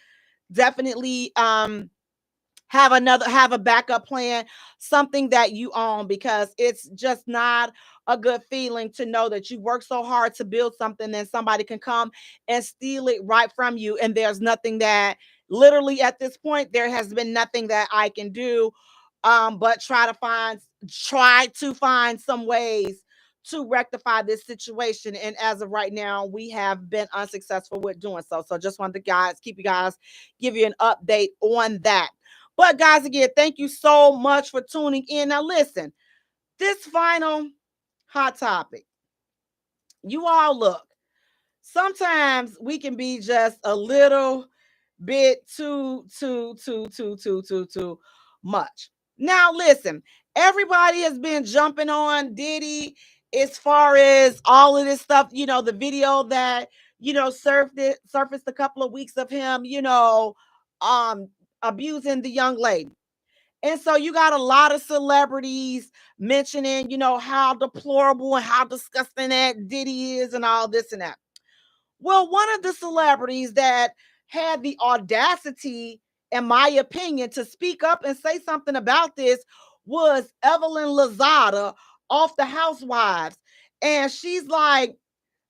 definitely have a backup plan, something that you own, because it's just not a good feeling to know that you work so hard to build something, then somebody can come and steal it right from you. And there's nothing that, literally at this point, there has been nothing that I can do but try to find some ways to rectify this situation. And as of right now, we have been unsuccessful with doing so. So just wanted to give you an update on that. But guys, again, thank you so much for tuning in. Now listen, this final hot topic, you all look, sometimes we can be just a little bit too much. Now listen, everybody has been jumping on Diddy as far as all of this stuff, the video that, surfaced a couple of weeks of him, um abusing the young lady. And so you got a lot of celebrities mentioning, how deplorable and how disgusting that Diddy is and all this and that. Well, one of the celebrities that had the audacity, in my opinion, to speak up and say something about this was Evelyn Lozada off the Housewives. And she's like,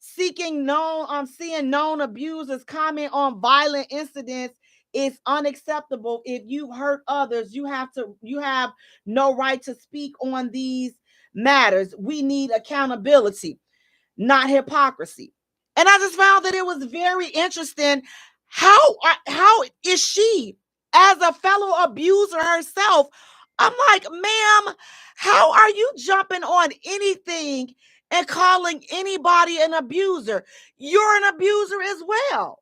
seeing known abusers comment on violent incidents is unacceptable. If you hurt others, you have no right to speak on these matters. We need accountability, not hypocrisy. And I just found that it was very interesting. How is she, as a fellow abuser herself? I'm like, ma'am, how are you jumping on anything and calling anybody an abuser? You're an abuser as well.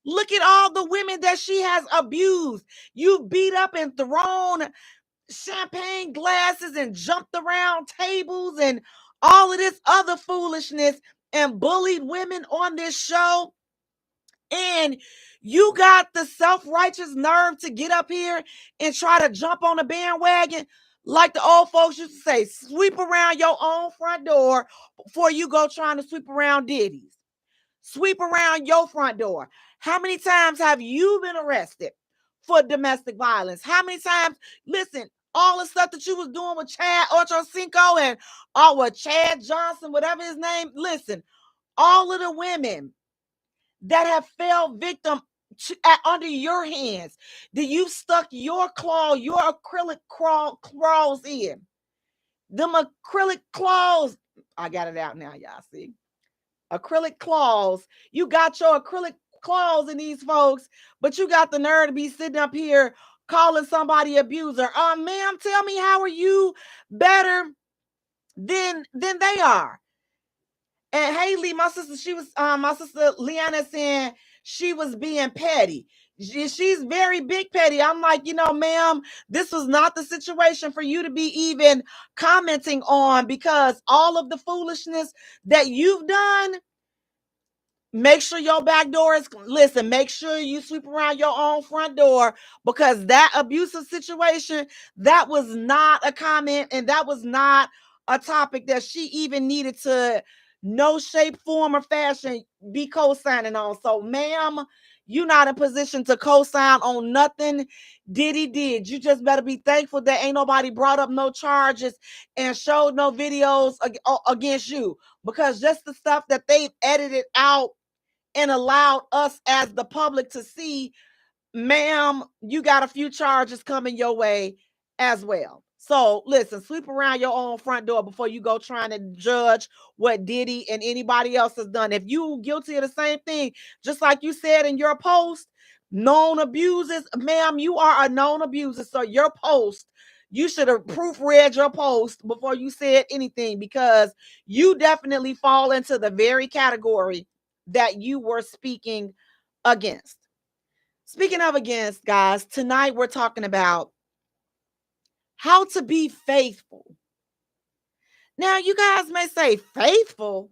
Look at all the women that she has abused. You beat up and thrown champagne glasses and jumped around tables and all of this other foolishness and bullied women on this show. And you got the self-righteous nerve to get up here and try to jump on the bandwagon. Like the old folks used to say, sweep around your own front door before you go trying to sweep around Diddy's. Sweep around your front door. How many times have you been arrested for domestic violence? How many times, listen, all the stuff that you was doing with Chad Ochocinco and with Chad Johnson, whatever his name, listen, all of the women that have fell victim under your hands, that you stuck your acrylic claws in. Them acrylic claws, I got it out now, y'all see. Acrylic claws. You got your acrylic claws in these folks, but you got the nerve to be sitting up here calling somebody abuser. Ma'am, tell me, how are you better than they are? And Haley, my sister Leanna saying she was being petty. She's very big petty. I'm like, ma'am, this was not the situation for you to be even commenting on, because all of the foolishness that you've done, make sure your back door is, listen, make sure you sweep around your own front door, because that abusive situation, that was not a comment, and that was not a topic that she even needed to, no shape, form, or fashion, be co-signing on. So, ma'am, you're not in position to co-sign on nothing Diddy did. You just better be thankful that ain't nobody brought up no charges and showed no videos against you, because just the stuff that they've edited out and allowed us as the public to see, ma'am, you got a few charges coming your way as well. So listen, sweep around your own front door before you go trying to judge what Diddy and anybody else has done. If you guilty of the same thing, just like you said in your post, known abusers, ma'am, you are a known abuser. So your post, you should have proofread your post before you said anything, because you definitely fall into the very category that you were speaking against. Speaking of against, guys, tonight we're talking about how to be faithful. Now, you guys may say, faithful?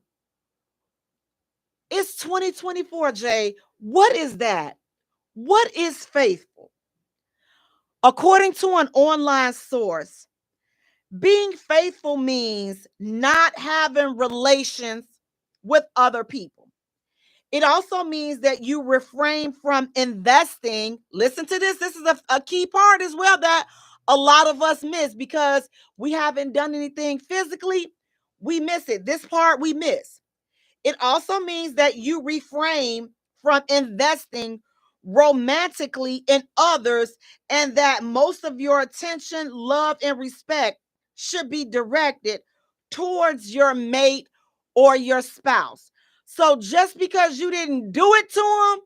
It's 2024, Jay. What is that? What is faithful? According to an online source, being faithful means not having relations with other people. It also means that you refrain from investing. Listen to this. This is a key part as well that a lot of us miss because we haven't done anything physically. We miss it. This part we miss. It also means that you refrain from investing romantically in others and that most of your attention, love, and respect should be directed towards your mate or your spouse. So just because you didn't do it to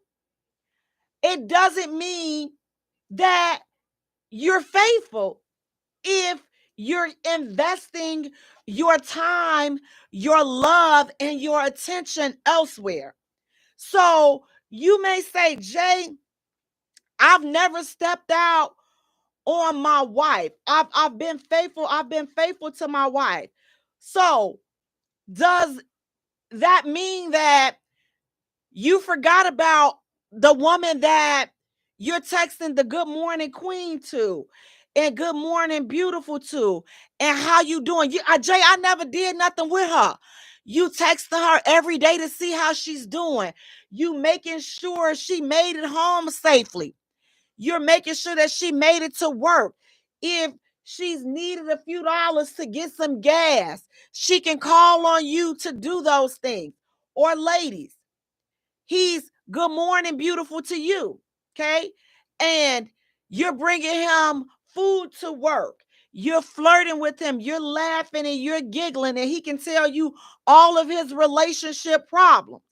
them, it doesn't mean that you're faithful if you're investing your time, your love, and your attention elsewhere. So you may say, Jay, I've never stepped out on my wife. I've been faithful. I've been faithful to my wife. So does that mean that you forgot about the woman that you're texting the good morning queen to and good morning beautiful to and how you doing? Jay, I never did nothing with her. You texting her every day to see how she's doing. You making sure she made it home safely. You're making sure that she made it to work. If she's needed a few dollars to get some gas, she can call on you to do those things. Or ladies, he's good morning beautiful to you, okay? And you're bringing him food to work. You're flirting with him. You're laughing and you're giggling, and he can tell you all of his relationship problems.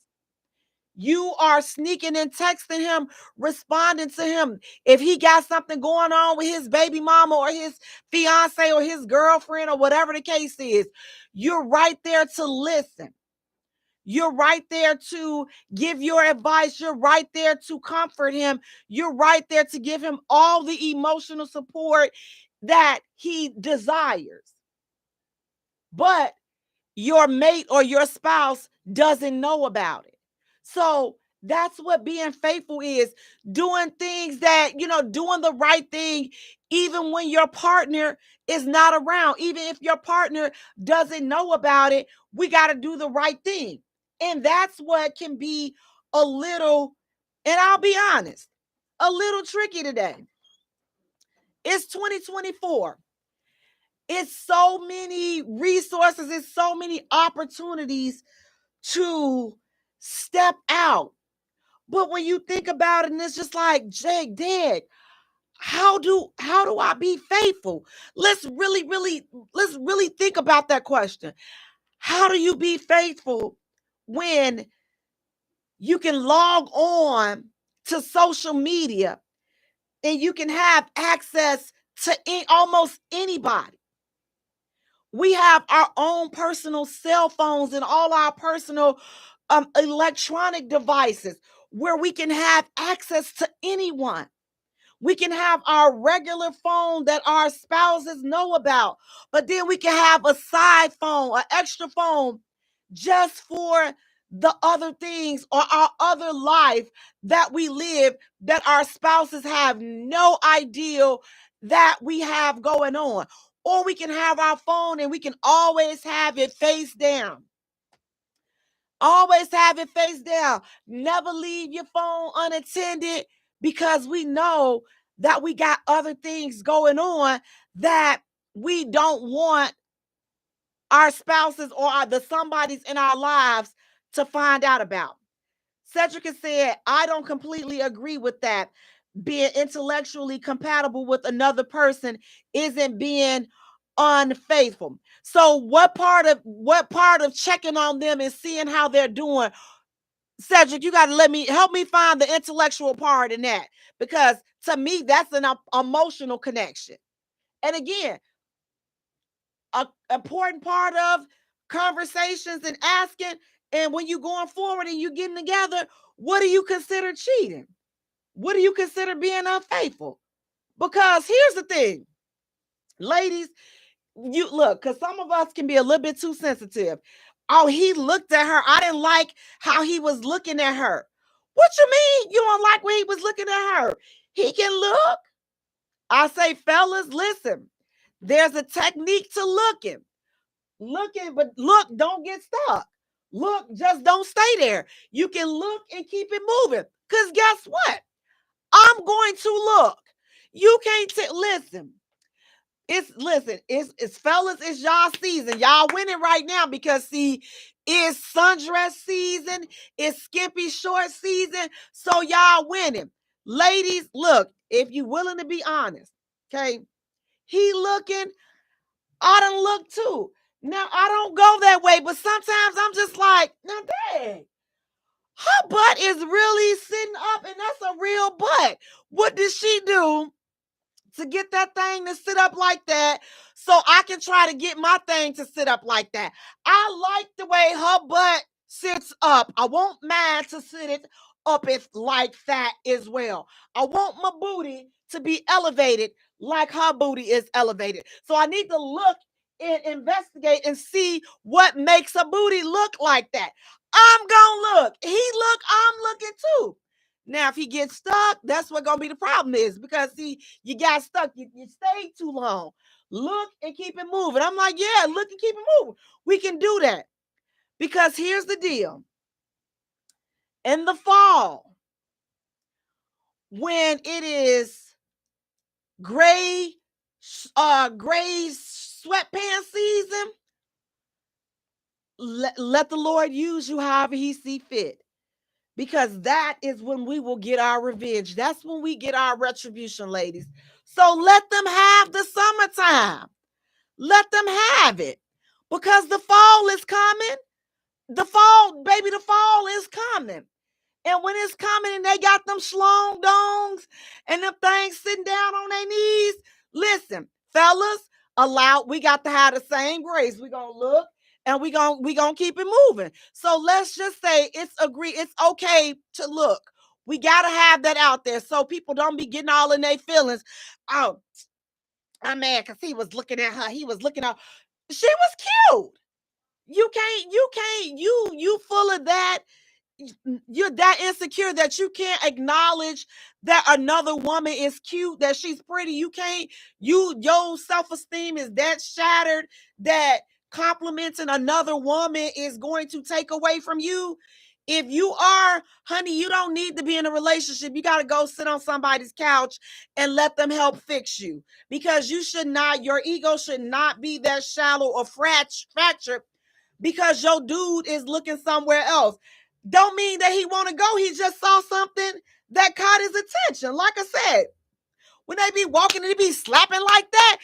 You are sneaking and texting him, responding to him. If he got something going on with his baby mama or his fiance or his girlfriend or whatever the case is, you're right there to listen. You're right there to give your advice. You're right there to comfort him. You're right there to give him all the emotional support that he desires. But your mate or your spouse doesn't know about it. So that's what being faithful is, doing things that, doing the right thing, even when your partner is not around, even if your partner doesn't know about it, we got to do the right thing. And that's what can be a little, and I'll be honest, a little tricky today. It's 2024. It's so many resources, it's so many opportunities to step out. But when you think about it, and it's just like, Jake, Dad, how do I be faithful? Let's really think about that question. How do you be faithful when you can log on to social media and you can have access to almost anybody? We have our own personal cell phones and all our personal electronic devices where we can have access to anyone. We can have our regular phone that our spouses know about, but then we can have a side phone, an extra phone just for the other things or our other life that we live that our spouses have no idea that we have going on. Or we can have our phone and we can always have it face down. Always have it face down. Never leave your phone unattended because we know that we got other things going on that we don't want our spouses or the somebodies in our lives to find out about. Cedric has said, I don't completely agree with that. Being intellectually compatible with another person isn't being unfaithful. So what part of checking on them and seeing how they're doing? Cedric, you got to help me find the intellectual part in that, because to me, that's an emotional connection. And again, an important part of conversations and asking, and when you're going forward and you're getting together, what do you consider cheating? what do you consider being unfaithful? Because here's the thing, ladies, you look, because some of us can be a little bit too sensitive. Oh, he looked at her. I didn't like how he was looking at her. What you mean you don't like when he was looking at her? He can look. I say, fellas, listen, there's a technique to looking. Looking, but look, don't get stuck. Look, just don't stay there. You can look and keep it moving. Because guess what? I'm going to look. You can't listen. It's fellas, it's y'all season. Y'all winning right now because see, it's sundress season, it's skimpy short season. So y'all winning. Ladies, look, if you willing to be honest, okay, he looking, I done look too. Now I don't go that way, but sometimes I'm just like, now dang, her butt is really sitting up, and that's a real butt. What did she do to get that thing to sit up like that so I can try to get my thing to sit up like that? I like the way her butt sits up. I want mine to sit it up like that as well. I want my booty to be elevated like her booty is elevated. So I need to look and investigate and see what makes a booty look like that. I'm gonna look. He look, I'm looking too. Now, if he gets stuck, that's what gonna be the problem is, because see, you got stuck, you stayed too long. Look and keep it moving. I'm like, yeah, look and keep it moving. We can do that. Because here's the deal. In the fall, when it is gray sweatpants season, let the Lord use you however he see fit. Because that is when we will get our revenge. That's when we get our retribution, ladies. So let them have the summertime. Let them have it. Because the fall is coming. The fall, baby, the fall is coming. And when it's coming and they got them schlong dongs and them things sitting down on their knees, listen, fellas, we got to have the same grace. We're going to look and we gonna keep it moving. So let's just say it's okay to look. We got to have that out there so people don't be getting all in their feelings. Oh, I'm mad because he was looking at her. He was looking at, she was cute. You full of that. You're that insecure that you can't acknowledge that another woman is cute, that she's pretty. Your self-esteem is that shattered that complimenting another woman is going to take away from you. If you are, honey, you don't need to be in a relationship. You got to go sit on somebody's couch and let them help fix you, because your ego should not be that shallow or fractured because your dude is looking somewhere else. Don't mean that he want to go. He just saw something that caught his attention. Like I said, when they be walking and they be slapping like that,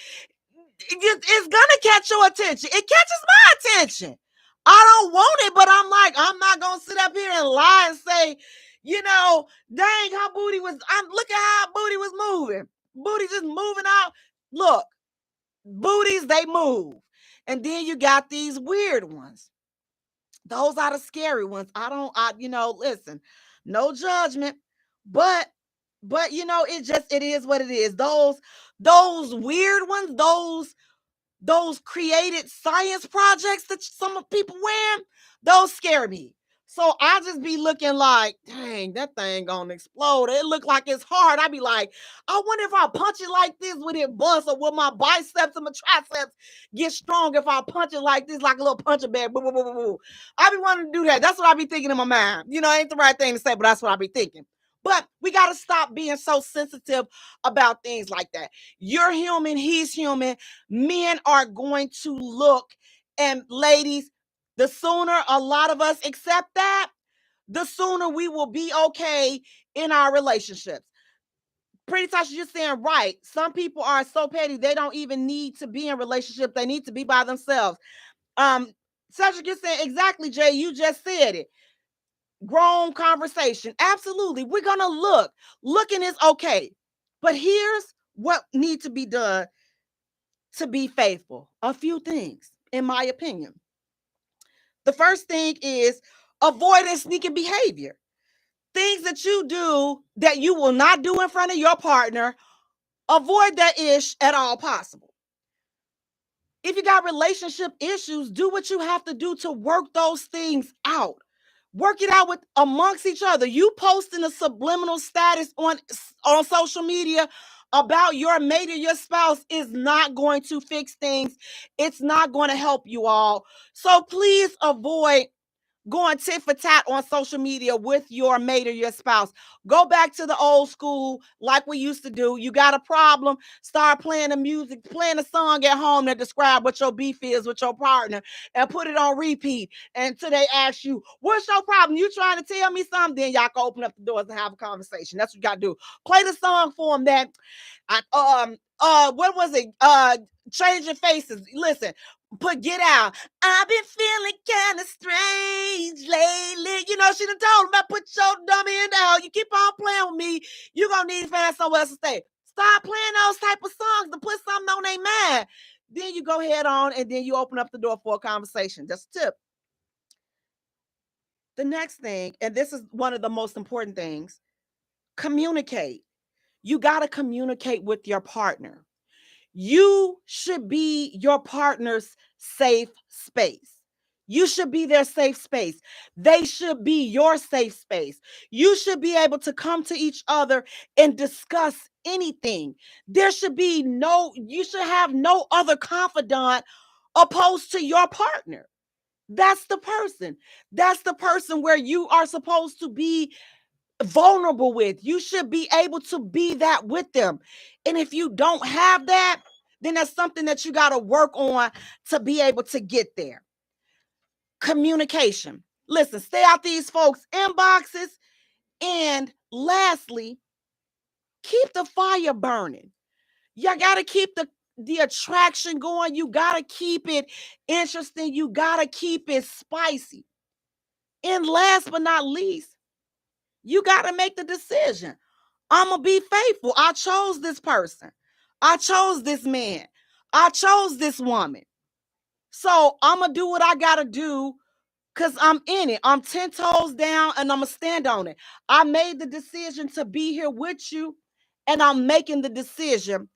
it's gonna catch your attention. It catches my attention. I don't want it, but I'm like, I'm not gonna sit up here and lie and say, dang, her booty was. Look at how her booty was moving. Booty just moving out. Look, booties, they move, and then you got these weird ones. Those are the scary ones. Listen, no judgment, but it is what it is. Those weird ones, those created science projects that some people wearing, those scare me. So I just be looking like, dang, that thing gonna explode. It look like it's hard. I be like, I wonder if I punch it like this, would it bust, or will my biceps and my triceps get strong if I punch it like this, like a little puncher bag? Boo, boo, boo, boo, boo. I be wanting to do that. That's what I be thinking in my mind. Ain't the right thing to say, but that's what I be thinking. But we got to stop being so sensitive about things like that. You're human. He's human. Men are going to look. And ladies, the sooner a lot of us accept that, the sooner we will be okay in our relationships. Pretty Tasha, you're saying right. Some people are so petty, they don't even need to be in relationships. They need to be by themselves. Cedric, you're saying exactly, Jay. You just said it. Grown conversation. Absolutely. We're going to look. Looking is okay. But here's what needs to be done to be faithful. A few things, in my opinion. The first thing is avoiding sneaking behavior. Things that you do that you will not do in front of your partner, avoid that ish at all possible. If you got relationship issues, do what you have to do to work those things out. Work it out with amongst each other. You posting a subliminal status on social media about your mate or your spouse is not going to fix things. It's not going to help you all. So please avoid going tit for tat on social media with your mate or your spouse. Go back to the old school like we used to do. You got a problem, start playing the music, playing a song at home that describe what your beef is with your partner and put it on repeat until they ask you, what's your problem? You trying to tell me something? Then y'all can open up the doors and have a conversation. That's what you got to do. Play the song for them that what was it? Changing Faces. Listen, Get Out. I've been feeling kind of strange lately. You know, she done told him about put your dummy in down. You keep on playing with me, you're gonna need to find somewhere else to stay. Stop playing those type of songs to put something on their mind. Then you go head on and then you open up the door for a conversation. Just a tip. The next thing, and this is one of the most important things, communicate. You got to communicate with your partner. You should be your partner's safe space. You should be their safe space. They should be your safe space. You should be able to come to each other and discuss anything. You should have no other confidant opposed to your partner. That's the person. That's the person where you are supposed to be vulnerable with. You should be able to be that with them. And if you don't have that, then that's something that you got to work on to be able to get there. Communication. Listen, stay out these folks' inboxes. And lastly, keep the fire burning. You got to keep the attraction going. You got to keep it interesting. You got to keep it spicy. And last but not least, you got to make the decision. I'm going to be faithful. I chose this person. I chose this man. I chose this woman. So I'm going to do what I got to do because I'm in it. I'm 10 toes down and I'm going to stand on it. I made the decision to be here with you, and I'm making the decision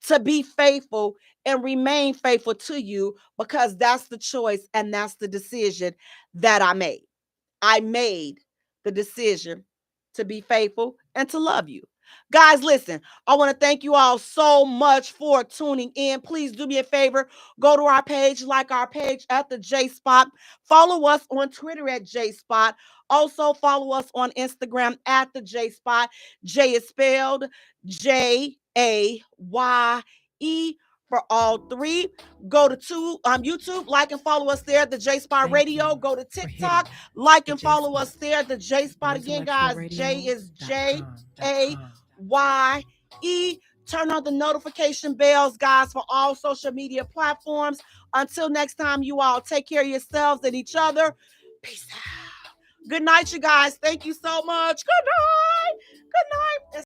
to be faithful and remain faithful to you because that's the choice and that's the decision that I made. I made the decision to be faithful and to love you. Guys, listen, I want to thank you all so much for tuning in. Please do me a favor. Go to our page, like our page at the J Spot. Follow us on Twitter at J Spot. Also follow us on Instagram at the J Spot. Jay is spelled Jaye for all three. Go to YouTube, like and follow us there, the J Spot Radio. Go to TikTok, like and follow us there, the J Spot. Again, guys, Jay is Jaye. Turn on the notification bells, guys, for all social media platforms. Until next time, you all take care of yourselves and each other. Peace out. Good night, you guys. Thank you so much. Good night. Good night.